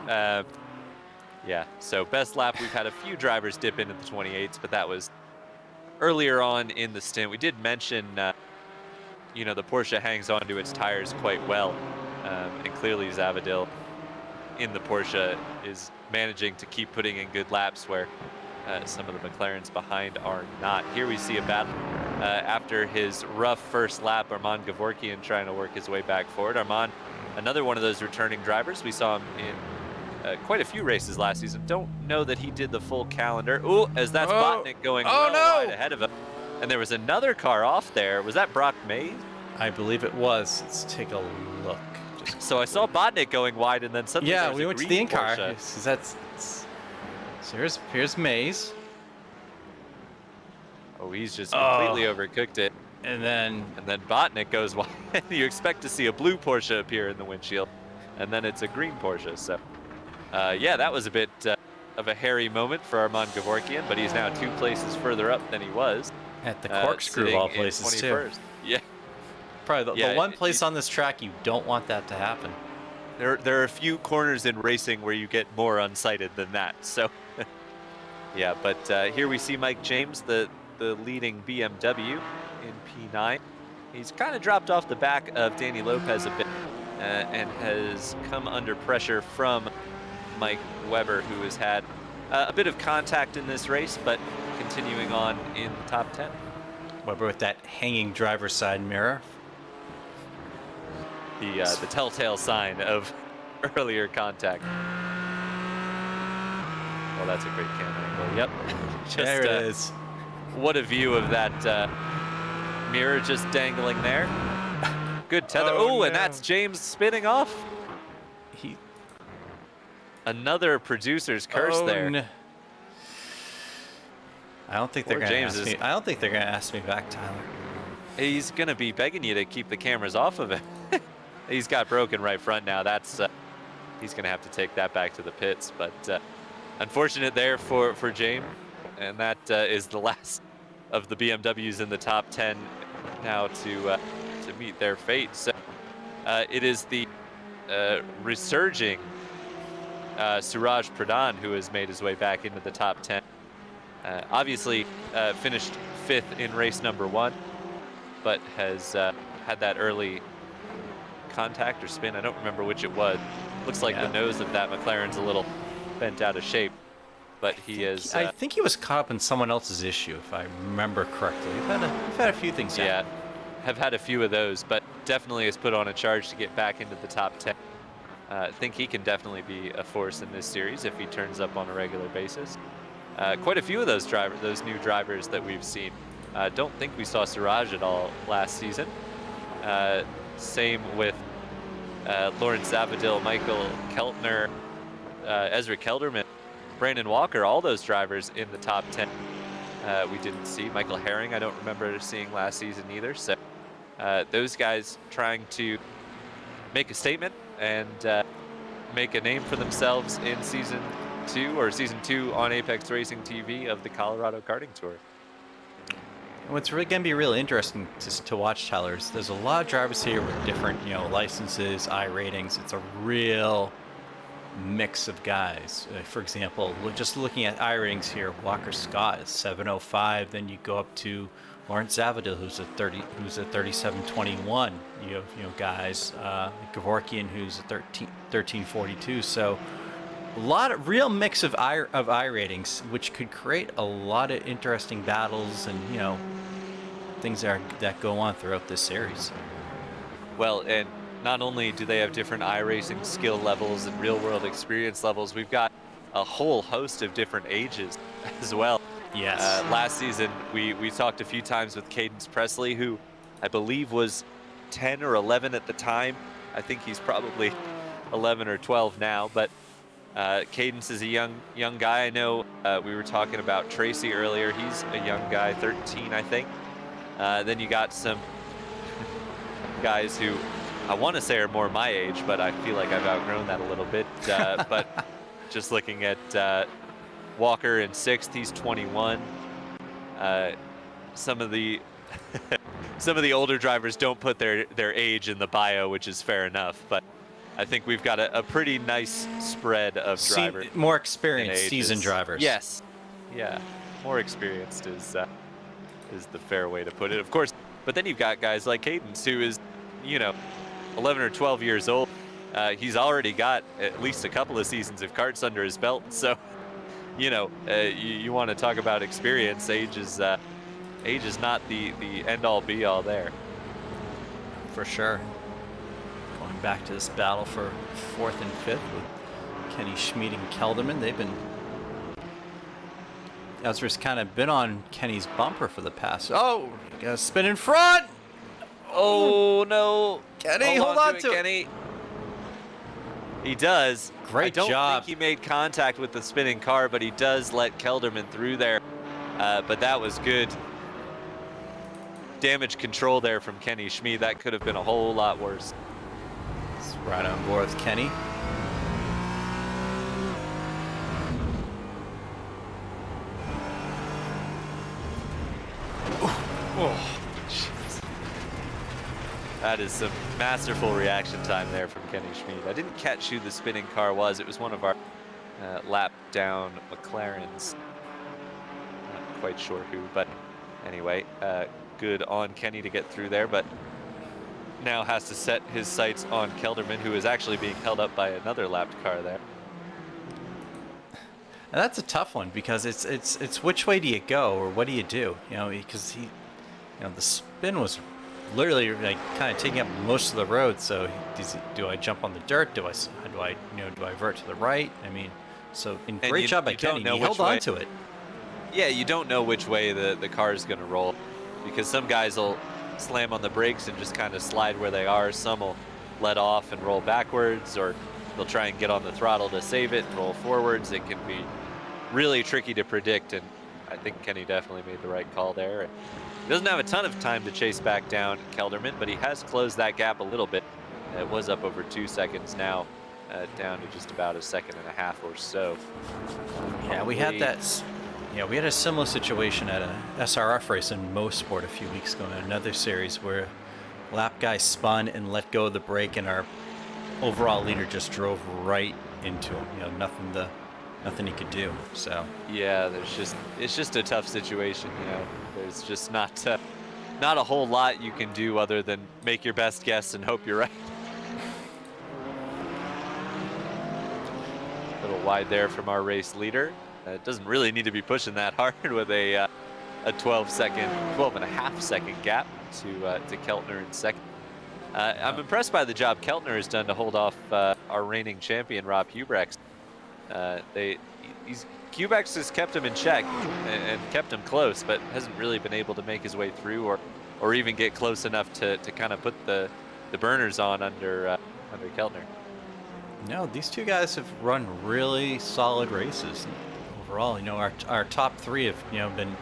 Yeah, so best lap, we've had a few drivers dip into the 28s, but that was earlier on in the stint. We did mention, you know, the Porsche hangs onto its tires quite well, and clearly Zavadil in the Porsche is managing to keep putting in good laps where some of the McLarens behind are not. Here we see a battle after his rough first lap. Armand Gevorkian trying to work his way back forward. Armand, another one of those returning drivers. We saw him in quite a few races last season. Don't know that he did the full calendar. Ooh, as that's Botnick going wide ahead of him. And there was another car off there. Was that Brock Mays? I believe it was. Let's take a look. So I saw Botnick going wide, and then suddenly we went to the in-car. So here's Mays. Oh, he's just completely overcooked it. And then Botnick goes wide. You expect to see a blue Porsche appear in the windshield, and then it's a green Porsche. So yeah, that was a bit of a hairy moment for Armand Gevorkian, but he's now 2 places further up than he was. At the corkscrew of all places, too. Yeah. Probably the one place on this track you don't want that to happen. There are a few corners in racing where you get more unsighted than that. So, yeah, but here we see Mike James, the leading BMW in P9. He's kind of dropped off the back of Danny Lopez a bit and has come under pressure from Mike Weber, who has had a bit of contact in this race, but continuing on in the top 10. Weber with that hanging driver's side mirror. The telltale sign of earlier contact. well, that's a great camera angle. Yep. Just, there it is. What a view of that mirror just dangling there. Good tether. Oh, and that's James spinning off. Another producer's curse there. No. I don't think they're Poor going to James ask me. I don't think they're going to ask me back, Tyler. He's going to be begging you to keep the cameras off of him. He's got broken right front now. That's he's going to have to take that back to the pits. But unfortunate there for James. And that is the last of the BMWs in the top 10 now to meet their fate. So it is the resurging Suraj Pradhan who has made his way back into the top 10. Obviously finished 5th in race number 1, but has had that early contact or spin. I don't remember which it was. Looks like the nose of that McLaren's a little bent out of shape, but he is. I think he was caught up in someone else's issue, if I remember correctly. We've had a few things happen. Yeah, have had a few of those, but definitely has put on a charge to get back into the top 10. I think he can definitely be a force in this series if he turns up on a regular basis. Quite a few of those new drivers that we've seen. Don't think we saw Suraj at all last season. Same with Lawrence Zavadil, Michael Keltner, Ezra Kelderman, Brandon Walker, all those drivers in the top 10 we didn't see. Michael Herring, I don't remember seeing last season either. So those guys trying to make a statement and make a name for themselves in season 2 on Apex Racing TV of the Colorado Karting Tour. What's really going to be really interesting to watch, Tyler, is there's a lot of drivers here with different, licenses, iRatings. It's a real mix of guys. For example, just looking at iRatings here, Walker Scott is 705. Then you go up to Lawrence Zavadil, who's a 3721. You have guys Gavorkian, who's a 1342. So a lot of real mix of iRatings, which could create a lot of interesting battles and things that go on throughout this series. Well, and not only do they have different iRacing skill levels and real-world experience levels, we've got a whole host of different ages as well. Yes. Last season, we talked a few times with Cadence Presley, who I believe was 10 or 11 at the time. I think he's probably 11 or 12 now, but Cadence is a young guy. I know we were talking about Tracy earlier. He's a young guy, 13, I think. Then you got some guys who I want to say are more my age, but I feel like I've outgrown that a little bit. But just looking at Walker in 6th, he's 21. Some of the older drivers don't put their age in the bio, which is fair enough. But I think we've got a pretty nice spread of drivers. More experienced, seasoned drivers. Yes. Yeah. More experienced is the fair way to put it, of course. But then you've got guys like Cadence, who is, 11 or 12 years old. He's already got at least a couple of seasons of karts under his belt. So, you want to talk about experience. Age is not the end-all be-all there. For sure. Going back to this battle for 4th and 5th with Kenny Schmid and Kelderman. They've been... Ezra's kind of been on Kenny's bumper for the past... Oh! You got to spin in front! Oh, no. Kenny, hold on to it, Kenny. He does. Great job. I don't think he made contact with the spinning car, but he does let Kelderman through there. But that was good damage control there from Kenny Schmid. That could have been a whole lot worse. It's right on board with Kenny. Oh. That is some masterful reaction time there from Kenny Schmid. I didn't catch who the spinning car was. It was one of our lap down McLarens. Not quite sure who, but anyway, good on Kenny to get through there, but now has to set his sights on Kelderman, who is actually being held up by another lapped car there. And that's a tough one because it's which way do you go or what do you do? Because the spin was literally like kind of taking up most of the road. So do I jump on the dirt? Do I vert to the right? I mean, So, And great job by you don't Kenny. know He which held on way- to it. Yeah, you don't know which way the car is going to roll, because some guys will slam on the brakes and just kind of slide where they are. Some will let off and roll backwards, or they'll try and get on the throttle to save it and roll forwards. It can be really tricky to predict, and I think Kenny definitely made the right call there. He doesn't have a ton of time to chase back down Kelderman, but he has closed that gap a little bit. It was up over 2 seconds now, down to just about 1.5 seconds or so. Yeah, we had that. Yeah, we had a similar situation at a SRF race in Mosport a few weeks ago in another series where lap guy spun and let go of the brake, and our overall leader just drove right into him. Nothing he could do. So yeah, it's just a tough situation. There's just not a whole lot you can do other than make your best guess and hope you're right. A little wide there from our race leader. It doesn't really need to be pushing that hard with a 12.5 second gap to Keltner in second. I'm impressed by the job Keltner has done to hold off our reigning champion Rob Hubrex. Hubrex has kept him in check and kept him close, but hasn't really been able to make his way through or even get close enough to kind of put the burners on under Keltner. no, these two guys have run really solid races overall. Our top three have been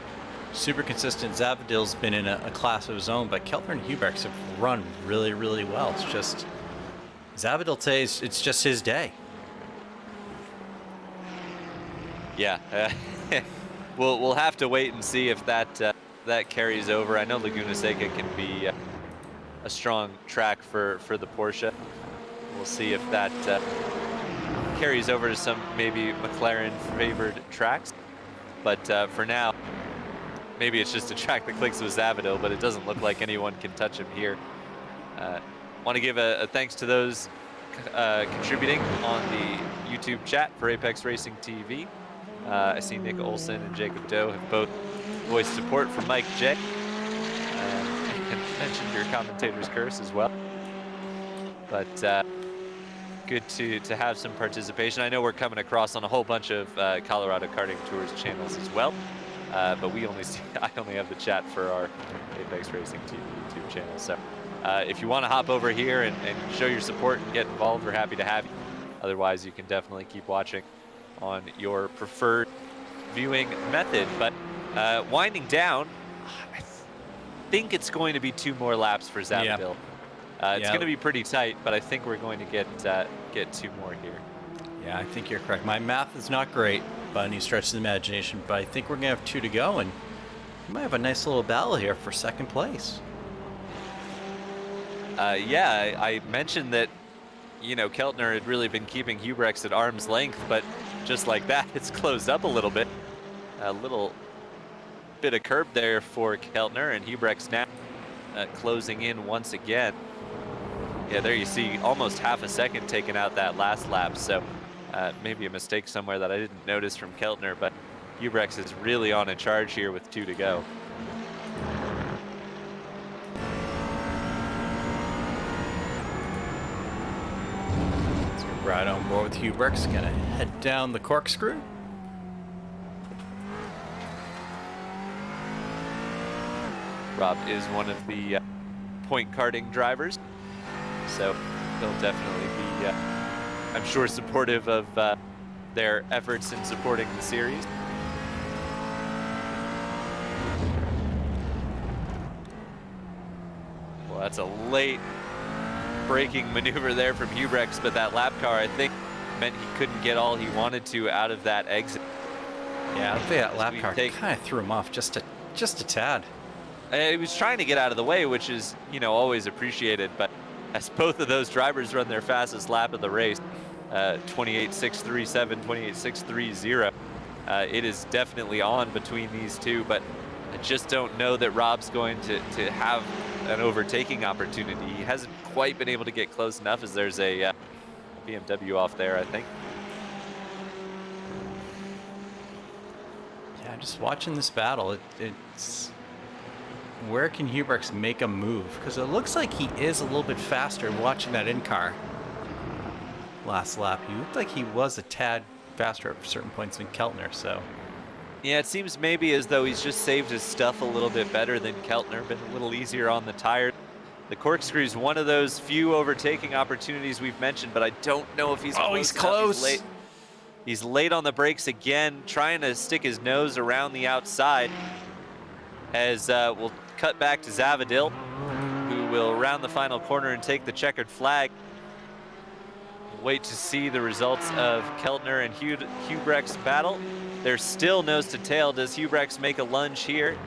super consistent. Zabadil's been in a class of his own, but Keltner and Hubrex have run really, really well. It's just Zabadil today, it's just his day. Yeah, we'll have to wait and see if that carries over. I know Laguna Seca can be a strong track for the Porsche. We'll see if that carries over to some maybe McLaren favored tracks. But for now, maybe it's just a track that clicks with Zabadil, but it doesn't look like anyone can touch him here. Want to give a thanks to those contributing on the YouTube chat for Apex Racing TV. I see Nick Olson and Jacob Doe have both voiced support for Mike J. And mentioned your commentator's curse as well. But good to have some participation. I know we're coming across on a whole bunch of Colorado Karting Tours channels as well. But I only have the chat for our Apex Racing TV YouTube channel. So if you want to hop over here and show your support and get involved, we're happy to have you. Otherwise, you can definitely keep watching on your preferred viewing method. But winding down, I think it's going to be 2 more laps for Zabadil. It's going to be pretty tight, but I think we're going to get 2 more here. Yeah, I think you're correct. My math is not great by any stretch of the imagination, but I think we're going to have 2 to go, and we might have a nice little battle here for second place. Yeah, I mentioned that, Keltner had really been keeping Hubrex at arm's length, but just like that, it's closed up a little bit. A little bit of curb there for Keltner, and Hubrex now closing in once again. Yeah, there you see almost half a second taken out that last lap, so maybe a mistake somewhere that I didn't notice from Keltner, but Hubrex is really on a charge here with 2 to go. So we're right on board with Hubrex, gonna head down the corkscrew. Rob is one of the point karting drivers, so he'll definitely be, I'm sure, supportive of their efforts in supporting the series. Well, that's a late braking maneuver there from Hubrex, but that lap car, I think, meant he couldn't get all he wanted to out of that exit. Yeah, I think that lap car kind of threw him off just a tad. He was trying to get out of the way, which is, always appreciated, but as both of those drivers run their fastest lap of the race, 28.637, 28.630, it is definitely on between these two, but I just don't know that Rob's going to have an overtaking opportunity. He hasn't quite been able to get close enough, as there's a BMW off there, I think. Yeah, just watching this battle, it's where can Hubrex make a move? Because it looks like he is a little bit faster watching that in-car last lap. He looked like he was a tad faster at certain points than Keltner, so. Yeah, it seems maybe as though he's just saved his stuff a little bit better than Keltner, been a little easier on the tires. The corkscrew's one of those few overtaking opportunities we've mentioned, but I don't know if he's close. Oh, he's enough. close. He's late on the brakes again, trying to stick his nose around the outside. As we'll cut back to Zavadil, who will round the final corner and take the checkered flag. Wait to see the results of Keltner and Hubrecht's battle. They're still nose to tail. Does Hubrecht make a lunge here?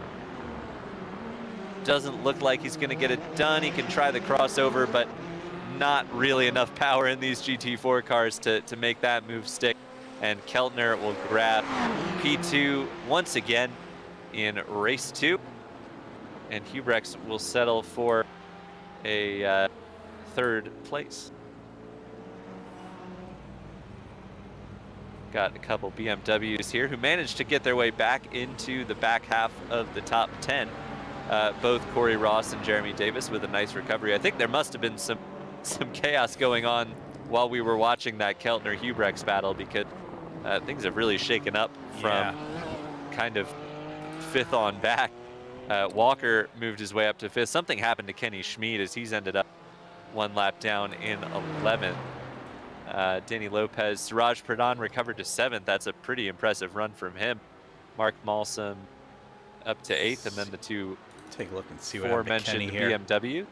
Doesn't look like he's gonna get it done. He can try the crossover, but not really enough power in these GT4 cars to make that move stick. And Keltner will grab P2 once again in race 2. And Hubrecht will settle for a 3rd place. Got a couple BMWs here who managed to get their way back into the back half of the top 10. Both Corey Ross and Jeremy Davis with a nice recovery. I think there must have been some chaos going on while we were watching that Keltner-Hubrecht battle, because things have really shaken up from kind of 5th on back. Walker moved his way up to 5th. Something happened to Kenny Schmid as he's ended up 1 lap down in 11th. Danny Lopez, Suraj Pradhan recovered to 7th. That's a pretty impressive run from him. Mark Malsum up to 8th, and then the two take a look and see what happened to Kenny aforementioned here. BMW.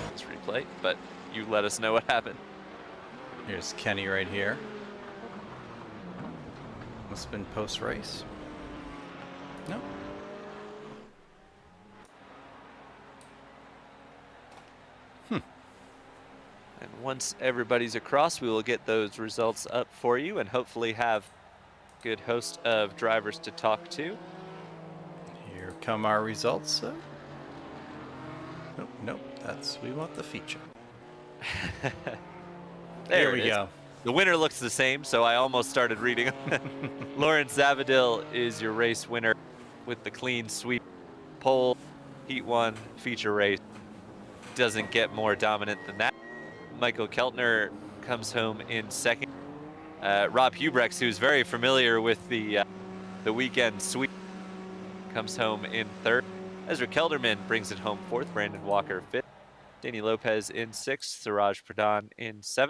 Let's replay, but you let us know what happened. Here's Kenny right here. Must have been post-race. No. And once everybody's across, we will get those results up for you and hopefully have a good host of drivers to talk to. Here come our results. Nope, nope, we want the feature. There we go. The winner looks the same, so I almost started reading. Lawrence Zavadil is your race winner with the clean sweep. Pole, Heat 1, feature race. Doesn't get more dominant than that. Michael Keltner comes home in 2nd. Rob Hubrecht, who's very familiar with the weekend sweep, comes home in 3rd. Ezra Kelderman brings it home 4th. Brandon Walker 5th. Danny Lopez in 6th. Suraj Pradhan in 7th.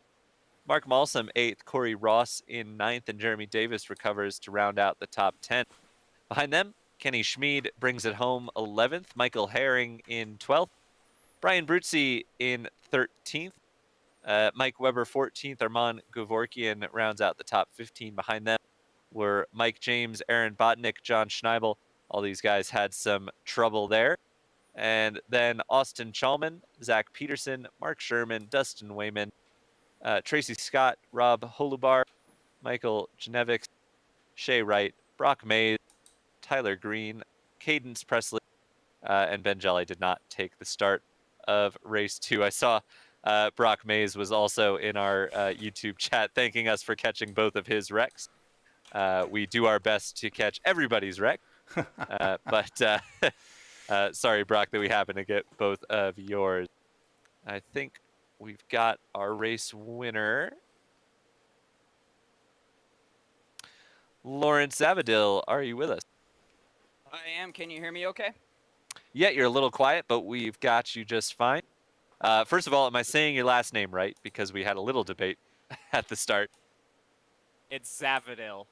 Mark Malsum 8th. Corey Ross in 9th. And Jeremy Davis recovers to round out the top 10. Behind them, Kenny Schmid brings it home 11th. Michael Herring in 12th. Brian Bruzzi in 13th. Mike Weber 14th. Armand Govorkian rounds out the top 15. Behind them were Mike James, Aaron Botnick, John Schneibel. All these guys had some trouble there. And then Austin Chalman, Zach Peterson, Mark Sherman, Dustin Wayman, Tracy Scott, Rob Holubar, Michael Genevics, Shay Wright, Brock Mays, Tyler Green, Cadence Presley, and Ben Jelly did not take the start of race 2. I saw Brock Mays was also in our YouTube chat thanking us for catching both of his wrecks. We do our best to catch everybody's wreck, but sorry, Brock, that we happen to get both of yours. I think we've got our race winner. Lawrence Zavadil, are you with us? I am. Can you hear me okay? Yeah, you're a little quiet, but we've got you just fine. First of all, am I saying your last name right? Because we had a little debate at the start. It's Zavadil.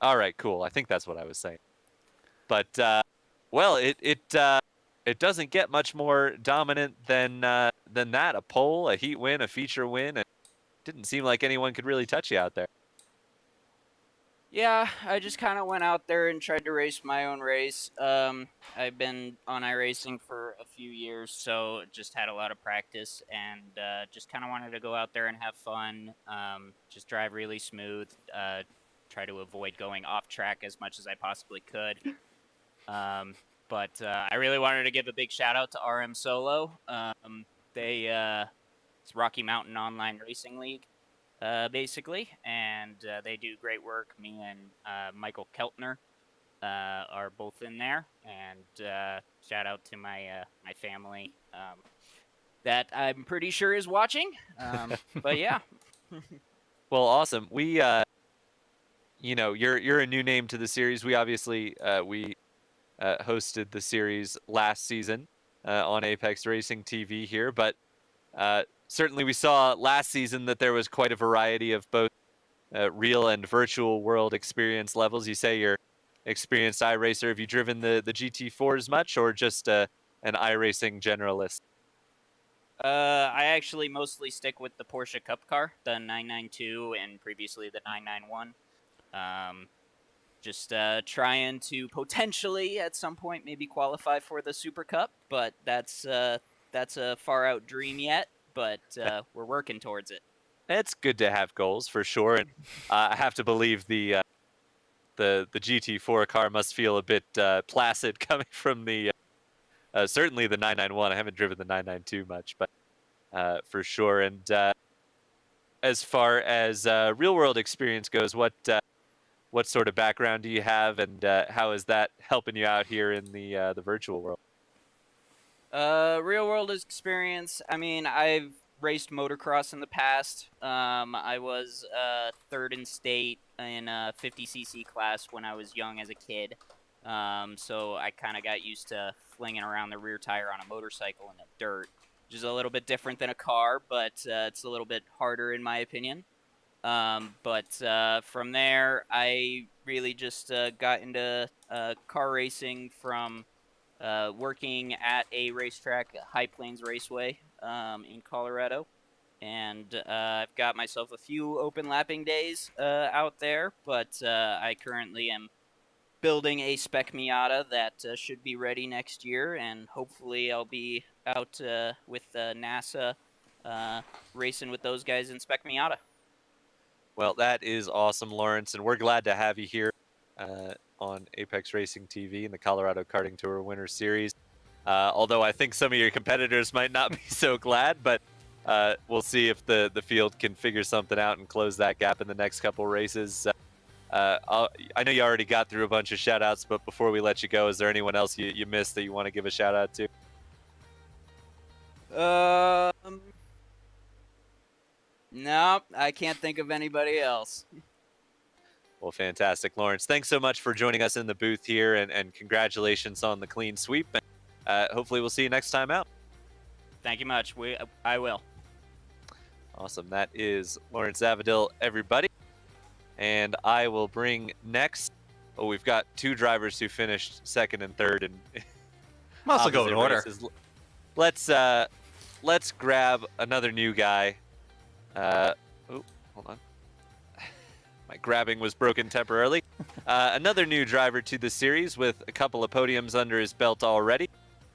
All right, cool. I think that's what I was saying. But, well, it doesn't get much more dominant than that. A pole, a heat win, a feature win. It didn't seem like anyone could really touch you out there. Yeah, I just kind of went out there and tried to race my own race. I've been on iRacing for a few years, so just had a lot of practice and just kind of wanted to go out there and have fun, just drive really smooth, try to avoid going off track as much as I possibly could. But I really wanted to give a big shout out to RM Solo. It's Rocky Mountain Online Racing League. Basically, and they do great work. Me and Michael Keltner are both in there, and shout out to my my family. that I'm pretty sure is watching. But yeah. Well, awesome. We, you know, you're a new name to the series. We obviously hosted the series last season on Apex Racing TV here, but certainly we saw last season that there was quite a variety of both real and virtual world experience levels. You say you're experienced iRacer. Have you driven the GT4s much, or just an iRacing generalist? I actually mostly stick with the Porsche Cup car, the 992, and previously the 991. Just trying to potentially at some point maybe qualify for the Super Cup, but that's a far out dream yet. But we're working towards it. It's good to have goals for sure, and I have to believe the GT4 car must feel a bit placid coming from the certainly the 991. I haven't driven the 992 much, but for sure. And as far as real world experience goes, what sort of background do you have, and how is that helping you out here in the virtual world? Real world experience. I mean, I've raced motocross in the past. I was third in state in a 50cc class when I was young as a kid. So I kind of got used to flinging around the rear tire on a motorcycle in the dirt, which is a little bit different than a car, but it's a little bit harder in my opinion. But from there, I really just got into car racing from working at a racetrack, High Plains Raceway, in Colorado. And I've got myself a few open lapping days out there, but I currently am building a spec Miata that should be ready next year, and hopefully I'll be out with NASA racing with those guys in spec Miata. Well, that is awesome, Lawrence, and we're glad to have you here on Apex Racing TV in the Colorado Karting Tour Winter Series. Although I think some of your competitors might not be so glad, but we'll see if the field can figure something out and close that gap in the next couple races. I know you already got through a bunch of shout-outs, but before we let you go, is there anyone else you missed that you want to give a shout-out to? No, I can't think of anybody else. Well, fantastic, Lawrence. Thanks so much for joining us in the booth here, and congratulations on the clean sweep. And, hopefully we'll see you next time out. Thank you much. I will. Awesome. That is Lawrence Zavadil, everybody. And I will bring next. Oh, we've got two drivers who finished second and third. And Must also go in order. Let's grab another new guy. Oh, hold on. My grabbing was broken temporarily. Another new driver to the series with a couple of podiums under his belt already.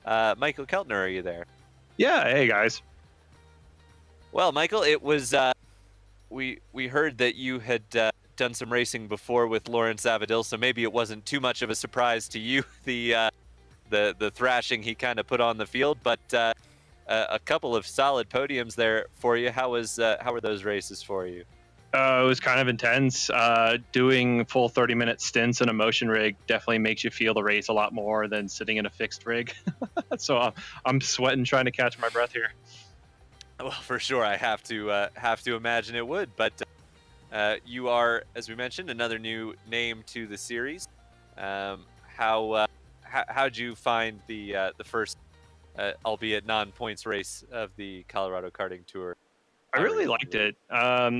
Michael Keltner, are you there? Yeah, hey guys. Well, Michael, it was we heard that you had done some racing before with Lawrence Zavadil, so maybe it wasn't too much of a surprise to you the thrashing he kind of put on the field, but a couple of solid podiums there for you. How were those races for you? It was kind of intense. Doing full 30-minute stints in a motion rig definitely makes you feel the race a lot more than sitting in a fixed rig. So I'm sweating trying to catch my breath here. Well, for sure, I have to imagine it would. But you are, as we mentioned, another new name to the series. How'd you find the first, albeit non-points race of the Colorado Karting Tour? I really liked it.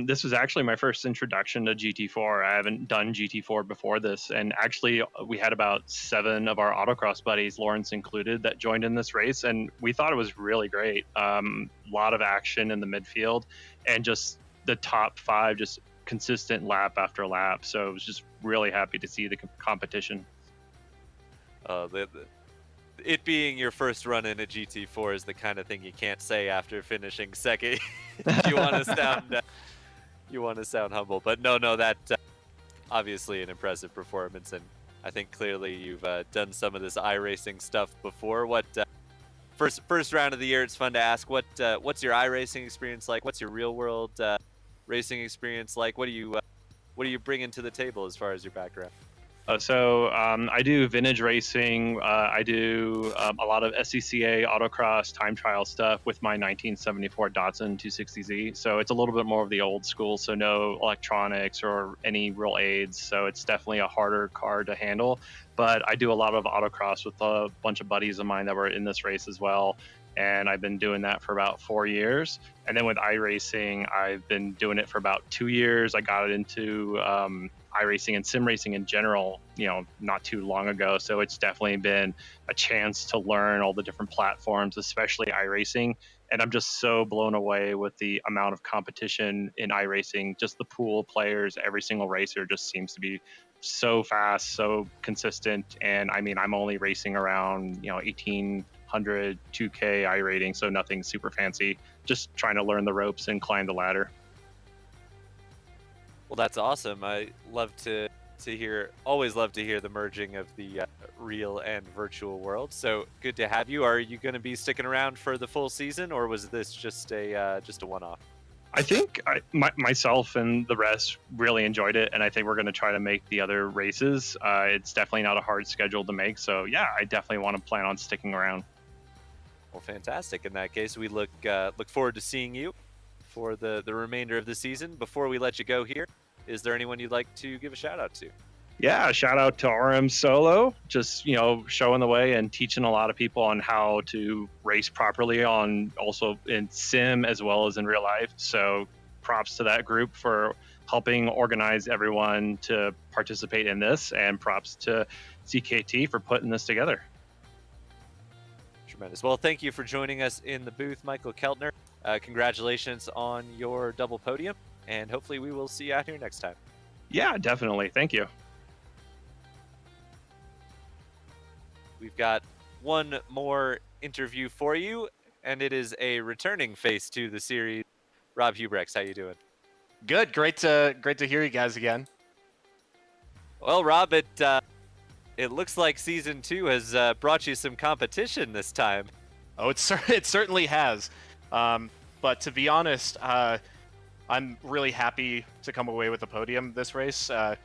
This was actually my first introduction to GT4. I haven't done GT4 before this, and actually we had about 7 of our autocross buddies, Lawrence included, that joined in this race, and we thought it was really great. A lot of action in the midfield, and just the top 5, just consistent lap after lap. So I was just really happy to see the competition. It being your first run in a GT4 is the kind of thing you can't say after finishing second. you want to sound humble, but no, that obviously an impressive performance, and I think clearly you've done some of this iRacing stuff before. What first round of the year? It's fun to ask. What's your iRacing experience like? What's your real world racing experience like? What do you bring to the table as far as your background? I do vintage racing. I do a lot of SCCA autocross time trial stuff with my 1974 Datsun 260Z. So it's a little bit more of the old school. So no electronics or any real aids. So it's definitely a harder car to handle. But I do a lot of autocross with a bunch of buddies of mine that were in this race as well. And I've been doing that for about 4 years. And then with iRacing, I've been doing it for about 2 years. I got into iRacing and sim racing in general, not too long ago. So it's definitely been a chance to learn all the different platforms, especially iRacing. And I'm just so blown away with the amount of competition in iRacing. Just the pool of players, every single racer just seems to be so fast, so consistent. And I mean, I'm only racing around, 1800, 2K iRating, so nothing super fancy. Just trying to learn the ropes and climb the ladder. Well, that's awesome. I love to always love to hear the merging of the real and virtual world. So good to have you. Are you going to be sticking around for the full season, or was this just a one-off? I think myself and the rest really enjoyed it, and I think we're going to try to make the other races. It's definitely not a hard schedule to make, so yeah, I definitely want to plan on sticking around. Well, fantastic. In that case, we look forward to seeing you for the remainder of the season. Before we let you go here, is there anyone you'd like to give a shout out to? Yeah, shout out to RM Solo, just showing the way and teaching a lot of people on how to race properly on also in sim as well as in real life. So props to that group for helping organize everyone to participate in this, and props to CKT for putting this together. Tremendous. Well, thank you for joining us in the booth, Michael Keltner. Congratulations on your double podium, and hopefully we will see you out here next time. Yeah, definitely. Thank you. We've got one more interview for you, and it is a returning face to the series. Rob Hubrex, how you doing? Good. Great to hear you guys again. Well, Rob, it looks like season 2 has brought you some competition this time. Oh, it certainly has. But to be honest, I'm really happy to come away with a podium this race. As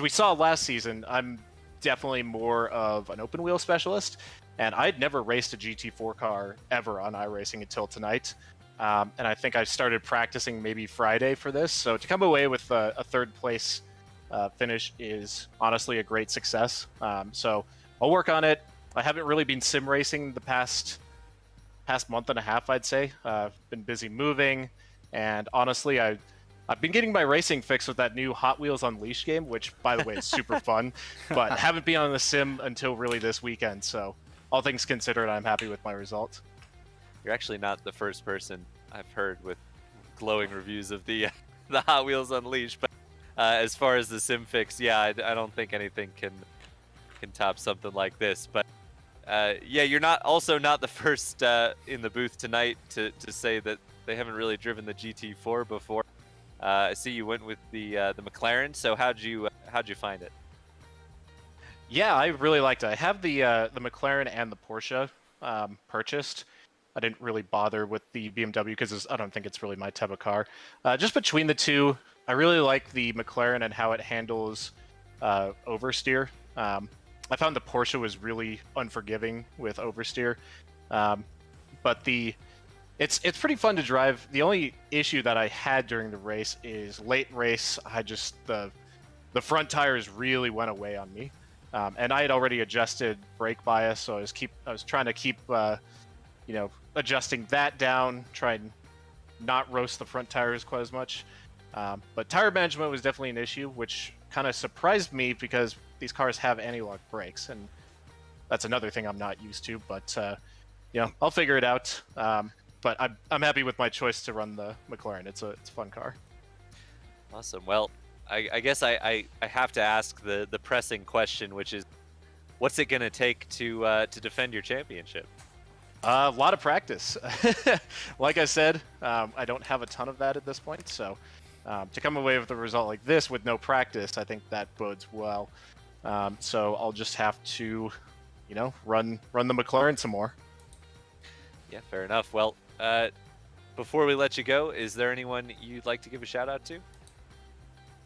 we saw last season, I'm definitely more of an open wheel specialist, and I'd never raced a GT4 car ever on iRacing until tonight. And I think I started practicing maybe Friday for this. So to come away with a third place finish is honestly a great success. So I'll work on it. I haven't really been sim racing the past month and a half, I'd say. Been busy moving, and honestly, I've been getting my racing fix with that new Hot Wheels Unleashed game, which, by the way, is super fun, but haven't been on the sim until really this weekend. So all things considered, I'm happy with my results. You're actually not the first person I've heard with glowing reviews of the Hot Wheels Unleashed, but as far as the sim fix, yeah, I don't think anything can top something like this. But yeah, you're not the first in the booth tonight to say that they haven't really driven the GT4 before. I see you went with the McLaren. So how'd you find it? Yeah, I really liked it. I have the McLaren and the Porsche purchased. I didn't really bother with the BMW because I don't think it's really my type of car. Just between the two, I really like the McLaren and how it handles oversteer. I found the Porsche was really unforgiving with oversteer, but it's pretty fun to drive. The only issue that I had during the race is late race. The front tires really went away on me, and I had already adjusted brake bias, so I was trying to keep adjusting that down, try and not roast the front tires quite as much. But tire management was definitely an issue, which kind of surprised me because these cars have anti-lock brakes, and that's another thing I'm not used to. But I'll figure it out. But I'm happy with my choice to run the McLaren. It's a fun car. Awesome. Well, I guess I have to ask the pressing question, which is, what's it going to take to defend your championship? A lot of practice. Like I said, I don't have a ton of that at this point, so to come away with a result like this with no practice, I think that bodes well. So I'll just have to, run the McLaren some more. Yeah, fair enough. Well, before we let you go, is there anyone you'd like to give a shout out to?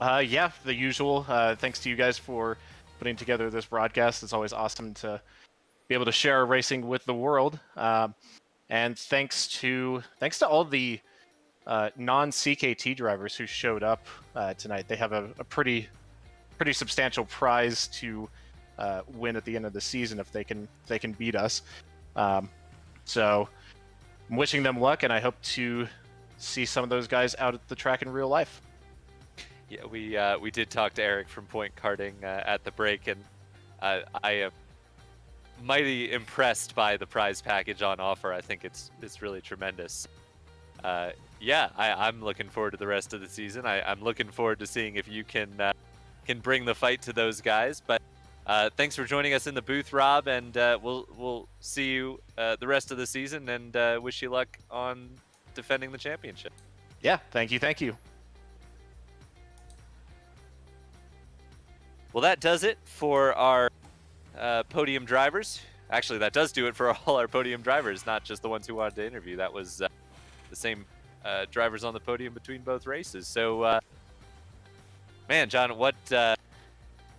Yeah, the usual. Thanks to you guys for putting together this broadcast. It's always awesome to be able to share racing with the world. And thanks to all the non-CKT drivers who showed up tonight. They have a pretty substantial prize to win at the end of the season if they can beat us. So I'm wishing them luck, and I hope to see some of those guys out at the track in real life. Yeah, we did talk to Eric from Point Karting at the break, and I am mighty impressed by the prize package on offer. I think it's really tremendous. Yeah, I'm looking forward to the rest of the season. I'm looking forward to seeing if you can bring the fight to those guys. But thanks for joining us in the booth, Rob, and we'll see you the rest of the season, and wish you luck on defending the championship. Yeah, thank you. Well, that does it for our podium drivers. Actually, that does do it for all our podium drivers, not just the ones who wanted to interview. That was the same drivers on the podium between both races. So, man, John, what a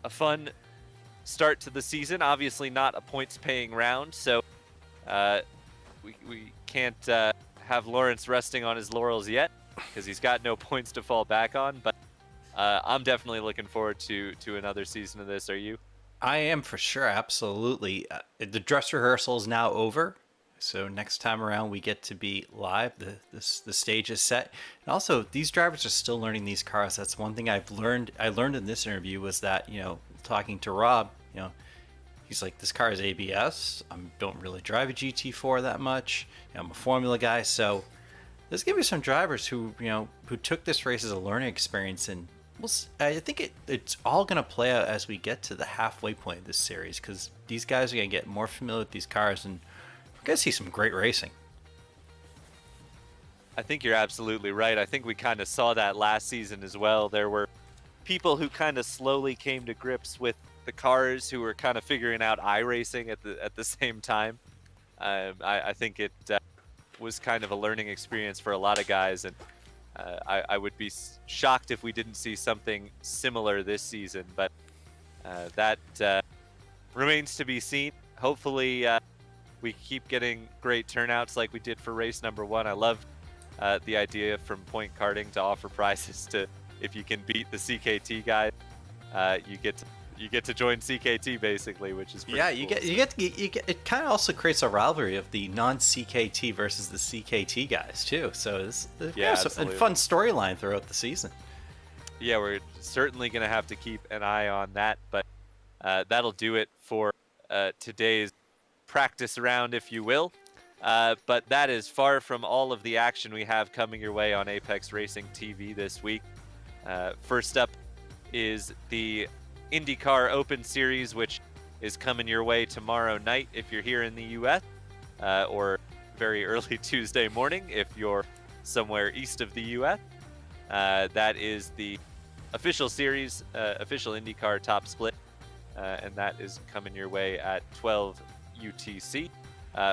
fun start to the season. Obviously not a points-paying round, so we can't have Lawrence resting on his laurels yet because he's got no points to fall back on, but I'm definitely looking forward to another season of this. Are you? I am, for sure, absolutely. The dress rehearsal is now over, so next time around we get to be live. The stage is set, and also these drivers are still learning these cars. That's one thing I learned in this interview was that, talking to Rob, he's like, this car is ABS. I don't really drive a GT4 that much. I'm a Formula guy, so there's gonna be some drivers who took this race as a learning experience, and I think it's all going to play out as we get to the halfway point of this series, because these guys are going to get more familiar with these cars, and we're going to see some great racing. I think you're absolutely right. I think we kind of saw that last season as well. There were people who kind of slowly came to grips with the cars, who were kind of figuring out iRacing at the same time. I think it was kind of a learning experience for a lot of guys, and I would be shocked if we didn't see something similar this season, but that remains to be seen. Hopefully we keep getting great turnouts like we did for race number 1. I love the idea from Point Karting to offer prizes to, if you can beat the CKT guy, you get to join CKT basically, which is pretty cool. You get it kind of also creates a rivalry of the non-CKT versus the CKT guys too. So it's a fun storyline throughout the season. Yeah, we're certainly going to have to keep an eye on that, but that'll do it for today's practice round, if you will. But that is far from all of the action we have coming your way on Apex Racing TV this week. First up is the IndyCar Open Series, which is coming your way tomorrow night if you're here in the U.S., or very early Tuesday morning if you're somewhere east of the U.S. That is the official series, official IndyCar top split, and that is coming your way at 12 UTC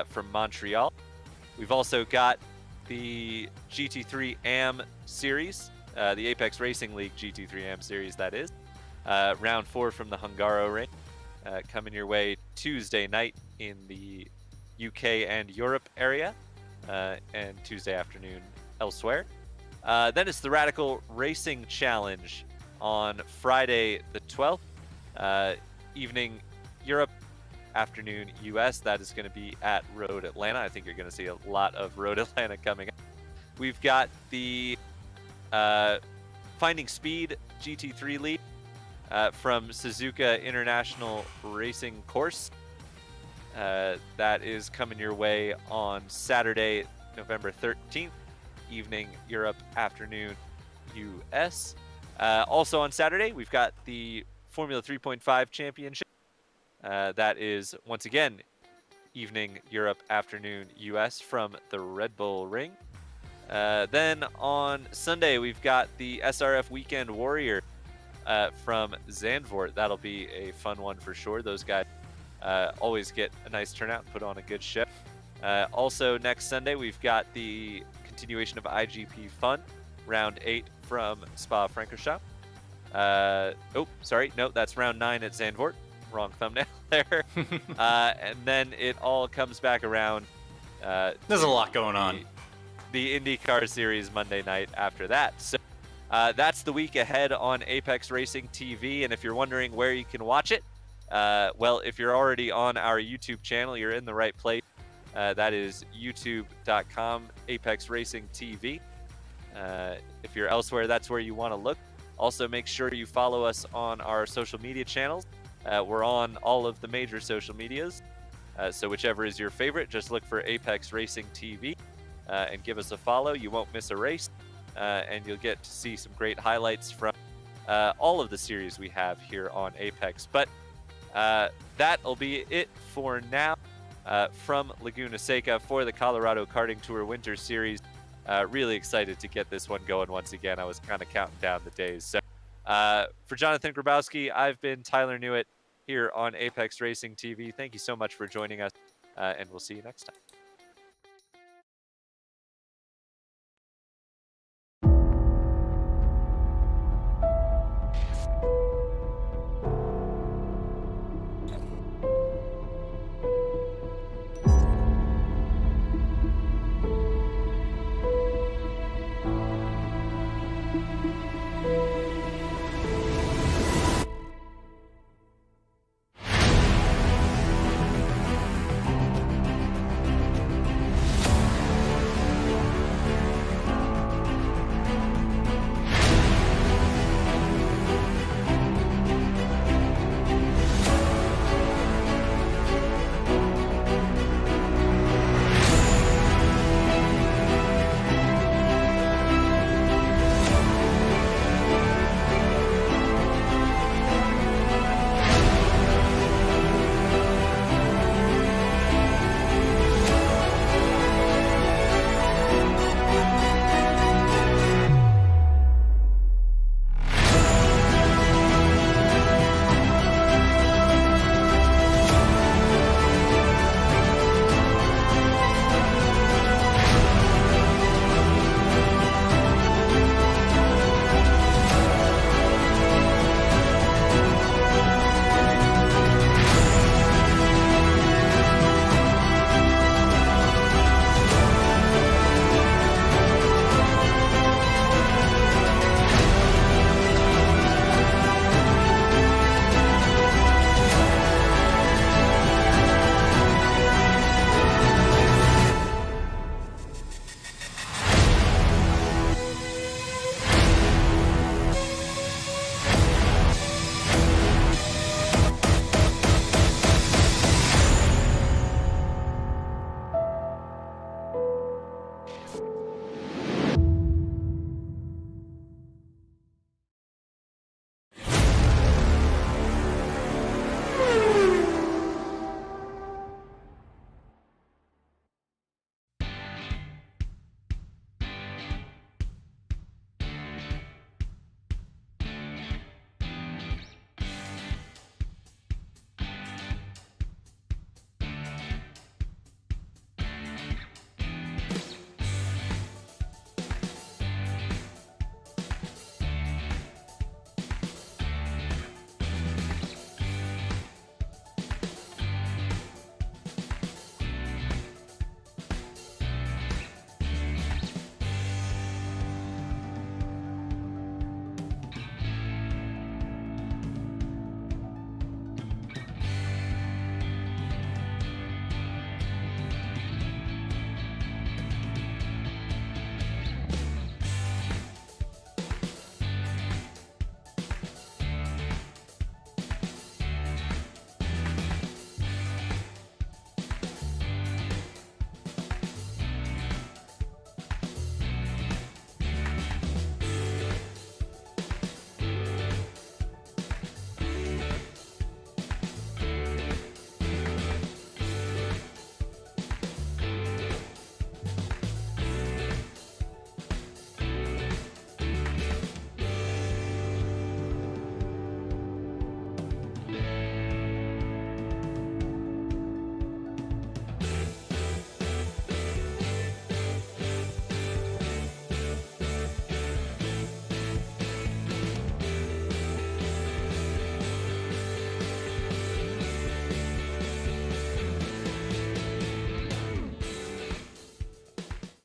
from Montreal. We've also got the GT3 AM Series, the Apex Racing League GT3 AM Series, that is. Round 4 from the Hungaro ring, coming your way Tuesday night in the UK and Europe area, and Tuesday afternoon elsewhere. Then it's the Radical Racing Challenge on Friday the 12th, evening Europe, afternoon US. That is going to be at Road Atlanta. I think you're going to see a lot of Road Atlanta coming up. We've got the Finding Speed GT3 League from Suzuka International Racing Course. That is coming your way on Saturday, November 13th, evening Europe, afternoon US. Also on Saturday, we've got the Formula 3.5 Championship. That is, once again, evening Europe, afternoon US from the Red Bull Ring. Then on Sunday, we've got the SRF Weekend Warrior from Zandvoort. That'll be a fun one for sure. Those guys always get a nice turnout and put on a good show. Also next Sunday, we've got the continuation of IGP Fun, round 8 from Spa-Francorchamps. Oh, sorry. No, that's round 9 at Zandvoort. Wrong thumbnail there. And then it all comes back around. There's a lot going on. The IndyCar Series Monday night after that. So that's the week ahead on Apex Racing TV. And if you're wondering where you can watch it, well, if you're already on our YouTube channel, you're in the right place. That is youtube.com Apex Racing TV. If you're elsewhere, that's where you want to look. Also, make sure you follow us on our social media channels. We're on all of the major social medias. So whichever is your favorite, just look for Apex Racing TV and give us a follow. You won't miss a race, and you'll get to see some great highlights from all of the series we have here on Apex. But that'll be it for now from Laguna Seca for the Colorado Karting Tour Winter Series. Really excited to get this one going once again. I was kind of counting down the days. So for Jonathan Grabowski, I've been Tyler Newitt here on Apex Racing TV. Thank you so much for joining us, and we'll see you next time.